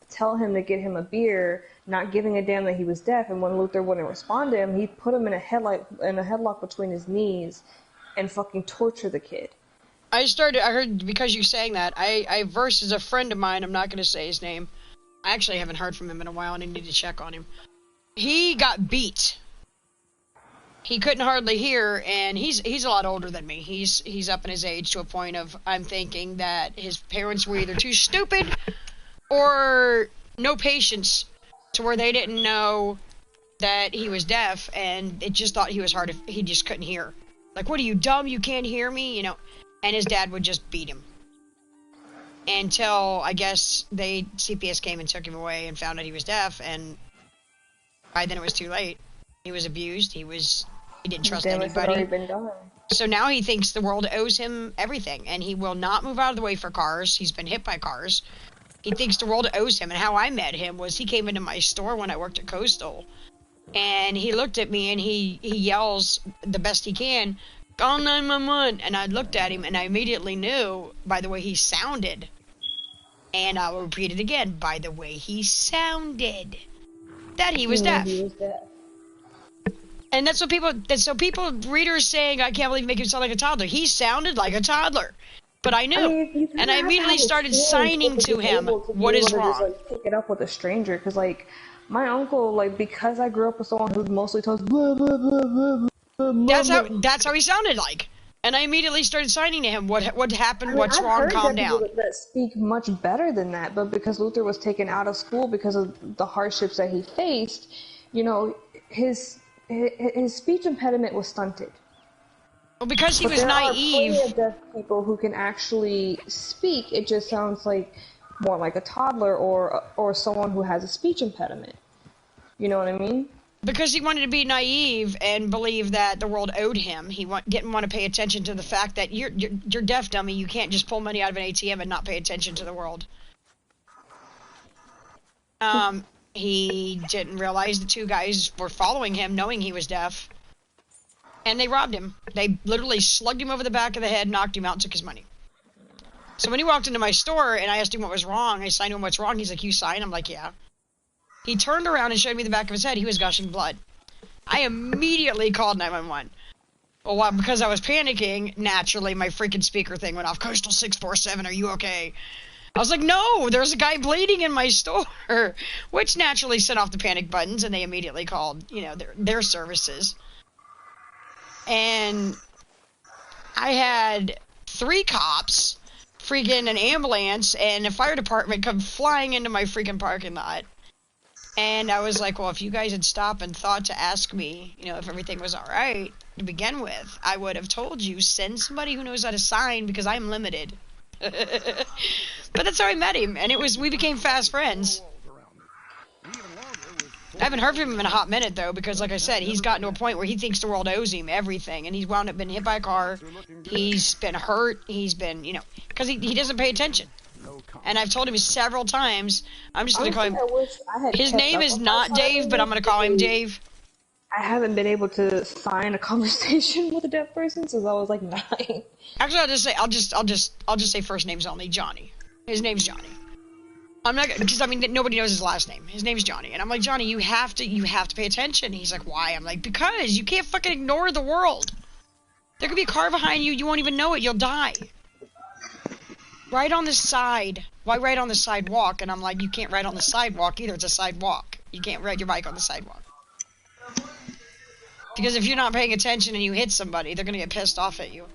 tell him to get him a beer, not giving a damn that he was deaf, and when Luther wouldn't respond to him, he'd put him in a headlock between his knees and fucking torture the kid. I heard, because you saying that, I versus a friend of mine, I'm not going to say his name. I actually haven't heard from him in a while and I need to check on him. He got beat. He couldn't hardly hear, and he's a lot older than me. He's up in his age to a point of, I'm thinking that his parents were either too stupid or no patience to where they didn't know that he was deaf, and it just thought he was hard. He just couldn't hear. Like, what are you, dumb? You can't hear me? You know. And his dad would just beat him. Until, I guess, CPS came and took him away and found out he was deaf, and by then it was too late. He was abused. He didn't trust anybody. So now he thinks the world owes him everything, and he will not move out of the way for cars. He's been hit by cars. He thinks the world owes him, and how I met him was he came into my store when I worked at Coastal, and he looked at me and he yells the best he can, "Call 911!" And I looked at him and I immediately knew by the way he sounded. And I'll repeat it again, by the way he sounded, that he was deaf. And that's what readers saying, I can't believe you make him sound like a toddler. He sounded like a toddler. But I knew. And I immediately started signing to him what is wrong. Just, like, pick it up with a stranger. Because, like, my uncle, like, because I grew up with someone who mostly talks blah, blah, blah, blah, blah, that's how he sounded like. And I immediately started signing to him what happened, what's wrong, calm down. People that speak much better than that, but because Luther was taken out of school because of the hardships that he faced, you know, his speech impediment was stunted. Well, because he was naive. There are plenty of deaf people who can actually speak. It just sounds like more like a toddler or someone who has a speech impediment. You know what I mean? Because he wanted to be naive and believe that the world owed him. He didn't want to pay attention to the fact that you're deaf, dummy. You can't just pull money out of an ATM and not pay attention to the world. He didn't realize the two guys were following him, knowing he was deaf. And they robbed him. They literally slugged him over the back of the head, knocked him out, and took his money. So when he walked into my store and I asked him what was wrong, I signed him what's wrong. He's like, you sign? I'm like, yeah. He turned around and showed me the back of his head. He was gushing blood. I immediately called 911. Well, because I was panicking, naturally, my freaking speaker thing went off. Coastal 647, are you okay? I was like, no, there's a guy bleeding in my store. Which naturally set off the panic buttons, and they immediately called, you know, their services. And I had 3 cops, freaking an ambulance, and a fire department come flying into my freaking parking lot. And I was like, well, if you guys had stopped and thought to ask me, you know, if everything was all right to begin with, I would have told you, send somebody who knows how to sign because I'm limited. But that's how I met him, and we became fast friends. I haven't heard from him in a hot minute, though, because, like I said, he's gotten to a point where he thinks the world owes him everything, and he's wound up being hit by a car, he's been hurt, he's been, you know, because he doesn't pay attention. And I've told him several times, I'm just going to call him, his name is not Dave, but I'm going to call him Dave. I haven't been able to sign a conversation with a deaf person since I was like 9. Actually, I'll just say first names only, Johnny. His name's Johnny. I'm not, because I mean nobody knows his last name. His name's Johnny, and I'm like, Johnny, you have to pay attention. He's like, why? I'm like, because you can't fucking ignore the world. There could be a car behind you, you won't even know it. You'll die. Right on the side. Why ride on the sidewalk? And I'm like, you can't ride on the sidewalk either. It's a sidewalk. You can't ride your bike on the sidewalk. Because if you're not paying attention and you hit somebody, they're gonna get pissed off at you.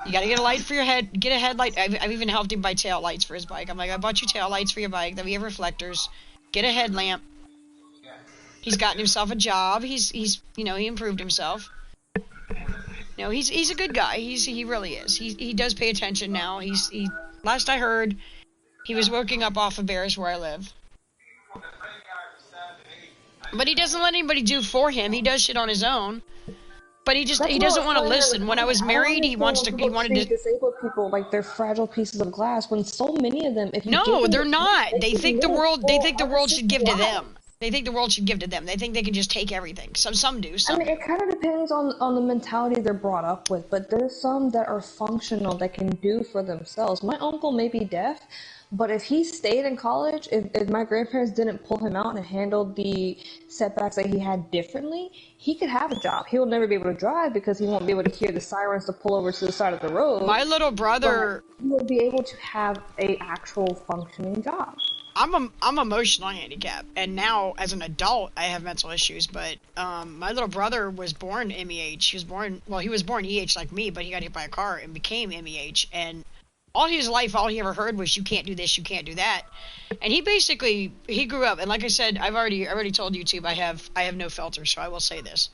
You gotta get a light for your head. Get a headlight. I've even helped him buy tail lights for his bike. I'm like, I bought you tail lights for your bike. Then we have reflectors. Get a headlamp. He's gotten himself a job. He's you know, he improved himself. No, he's a good guy. He really is. He does pay attention now. Last I heard, he was working up off of Bears where I live. But he doesn't let anybody do for him. He does shit on his own. But he doesn't want to listen. When I was married, he wanted to. Disabled people like they're fragile pieces of glass. When so many of them, if you no, they're not. They think the world should give to them. They think the world should give to them. They think they can just take everything. Some do. Some I mean, it kind of depends on the mentality they're brought up with. But there's some that are functional that can do for themselves. My uncle may be deaf, but if he stayed in college, if my grandparents didn't pull him out and handled the setbacks that he had differently, he could have a job. He will never be able to drive because he won't be able to hear the sirens to pull over to the side of the road. My little brother... He will be able to have a actual functioning job. I'm emotional handicapped, and now as an adult I have mental issues. But my little brother was born MEH. He was born EH like me, but he got hit by a car and became MEH. And all his life, all he ever heard was, "You can't do this, you can't do that." And he grew up. And like I said, I already told YouTube I have no filter, so I will say this: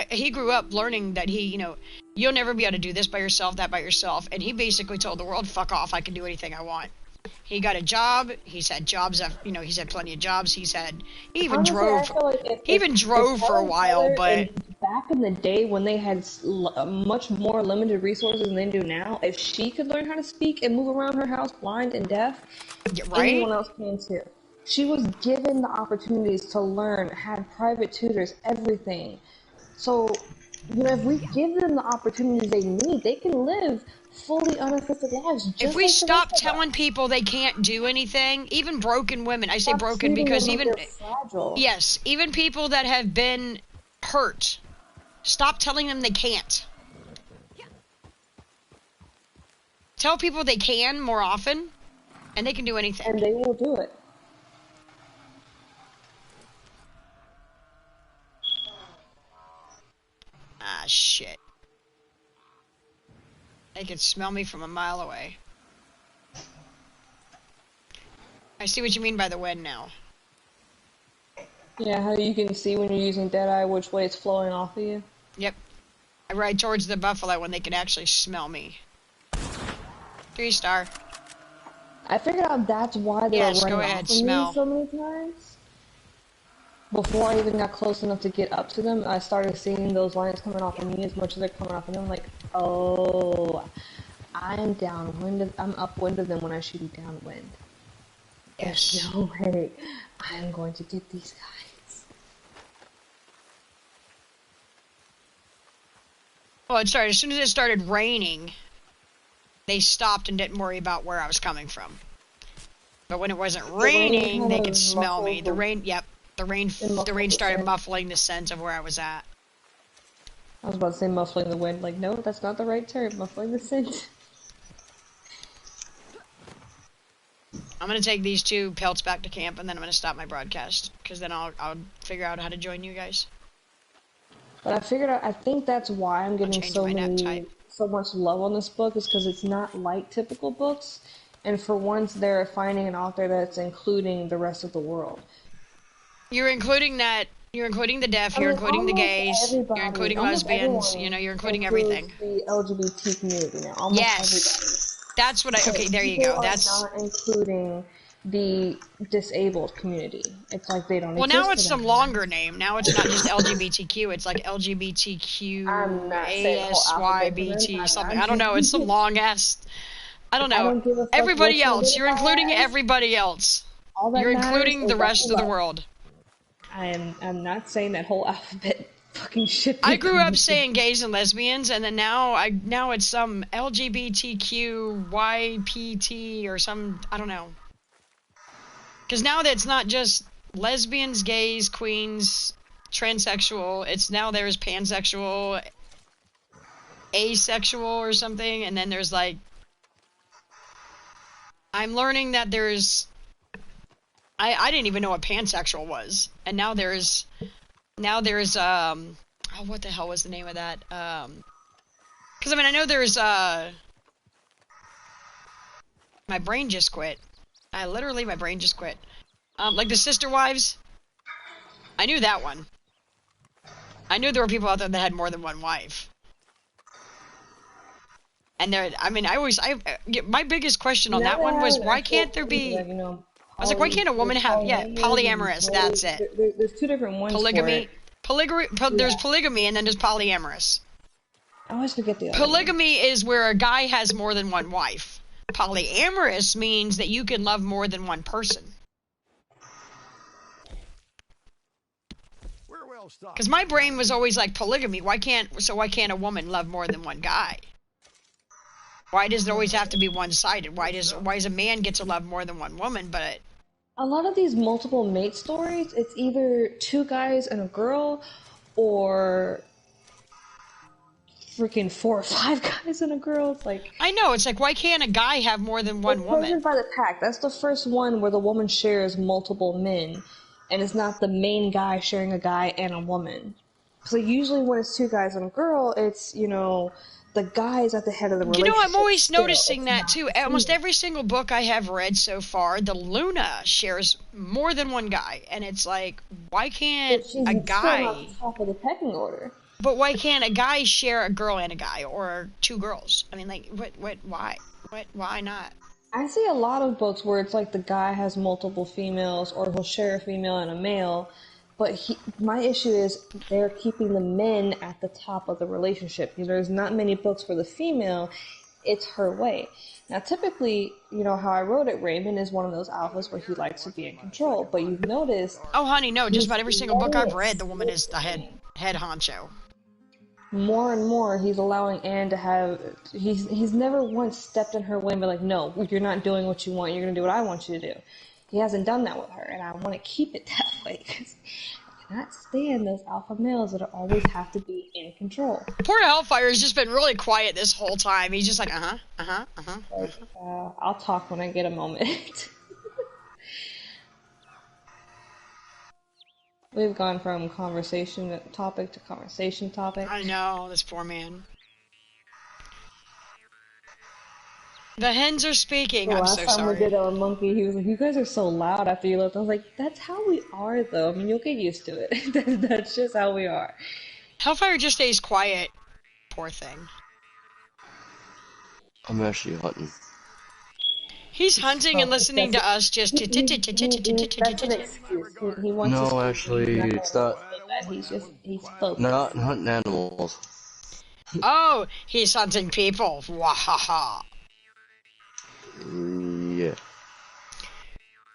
he grew up learning that you'll never be able to do this by yourself, that by yourself. And he basically told the world, "Fuck off! I can do anything I want." He got a job. He's had jobs. He's had plenty of jobs. He even drove. He even drove for a while. But back in the day when they had much more limited resources than they do now, if she could learn how to speak and move around her house blind and deaf, anyone else can too. She was given the opportunities to learn, had private tutors, everything. So, if we give them the opportunities they need, they can live fully unassisted lives. If we stop telling people they can't do anything, even broken women, I say broken because even people that have been hurt, stop telling them they can't. Tell people they can more often, and they can do anything. And they will do it. Ah, shit. They can smell me from a mile away. I see what you mean by the wind now. Yeah, how you can see when you're using Deadeye which way it's flowing off of you. Yep. I ride towards the buffalo when they can actually smell me. 3-star. I figured out that's why they were running go ahead, off of me so many times. Before I even got close enough to get up to them, I started seeing those lines coming off of me as much as they're coming off of them. I'm like, oh, I'm downwind. I'm upwind of them when I should be downwind. Yes. There's no way I'm going to get these guys. Well, it started as soon as it started raining. They stopped and didn't worry about where I was coming from. But when it wasn't raining, they could smell me. The rain, yep. The rain started muffling the scent of where I was at. I was about to say muffling the wind. Like, no, that's not the right term. Muffling the scent. I'm gonna take these 2 pelts back to camp, and then I'm gonna stop my broadcast, because then I'll figure out how to join you guys. But I figured out. I think that's why I'm getting so much love on this book, is because it's not like typical books, and for once they're finding an author that's including the rest of the world. You're including that. You're including the deaf. You're including the gays. You're including lesbians. You're including everything. The LGBT community now. Almost everybody. That's what I. Okay, there you go. That's not including the disabled community. It's like they don't. Well, now it's some longer name. Now it's not just LGBTQ. It's like LGBTQ ASYBT something. I don't know. It's some long ass. I don't know. Everybody else. You're including everybody else. You're including the rest of the world. I'm not saying that whole alphabet fucking shit. I grew up saying gays and lesbians, and then now it's some LGBTQ YPT or some, I don't know. Because now that's not just lesbians, gays, queens, transsexual. It's now there's pansexual, asexual or something, and then there's like I'm learning that there's... I didn't even know what pansexual was. And now there's... oh, what the hell was the name of that? Because, I mean, I know there's, my brain just quit. My brain just quit. Like the Sister Wives. I knew that one. I knew there were people out there that had more than one wife. And there, I mean, my biggest question on that one was, why can't there be... You know, I was like, why can't a woman have... Yeah, polyamorous, that's it. There's two different ones Polygamy. for it. There's polygamy, and then there's polyamorous. I always forget the other Polygamy is where a guy has more than one wife. Polyamorous means that you can love more than one person. We're well stocked. Because my brain was always like polygamy. Why can't a woman love more than one guy? Why does it always have to be one-sided? Why does a man get to love more than one woman? But A lot of these multiple mate stories, it's either two guys and a girl, or freaking 4 or 5 guys and a girl. It's like, I know, it's like, why can't a guy have more than one woman? Pleasure by the Pack. That's the first one where the woman shares multiple men, and it's not the main guy sharing a guy and a woman. So usually when it's 2 guys and a girl, it's, you know, the guy's at the head of the relationship. You know, I'm always still. noticing that too. Almost every single book I have read so far, the Luna shares more than one guy, and it's like, why can't She's a still guy? not the top of the pecking order. But why can't a guy share a girl and a guy, or 2 girls? I mean, like, why not? I see a lot of books where it's like the guy has multiple females, or he'll share a female and a male, but my issue is they're keeping the men at the top of the relationship. You know, there's not many books for the female, it's her way. Now, typically, you know, how I wrote it, Raymond is one of those alphas where he likes to be in control, but you've noticed... Oh, honey, no, just about every single book I've read, the woman is the head honcho. More and more, he's allowing Anne to have... He's never once stepped in her way and been like, no, you're not doing what you want, you're going to do what I want you to do. He hasn't done that with her, and I want to keep it that way, because I cannot stand those alpha males that always have to be in control. Poor Hellfire has just been really quiet this whole time. He's just like, I'll talk when I get a moment. We've gone from conversation topic to conversation topic. I know, this poor man. The hens are speaking. I'm so Last time sorry. we did a monkey, he was like, you guys are so loud after you left. I was like, that's how we are, though. I mean, you'll get used to it. That's just how we are. Hellfire just stays quiet. Poor thing. I'm actually hunting. He's hunting and listening to us just... That's an excuse. He wants No, to actually, it's not. He's focused. Not hunting animals. Oh, he's hunting people. Wahaha. Yeah.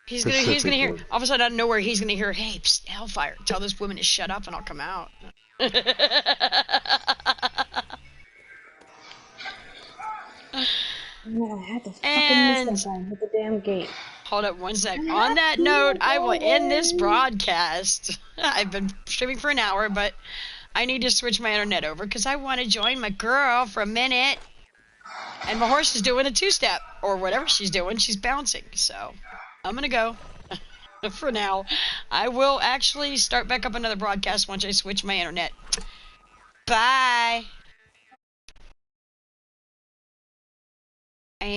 He's gonna hear, all of a sudden out of nowhere, he's gonna hear, hey, psst, Hellfire, tell this woman to shut up and I'll come out. I had to fucking miss that guy with the damn gate. Hold up one sec. On that note, I will end this broadcast. I've been streaming for an hour, but I need to switch my internet over because I want to join my girl for a minute. And my horse is doing a 2-step, or whatever she's doing. She's bouncing, so I'm gonna go. For now, I will actually start back up another broadcast once I switch my internet. Bye. And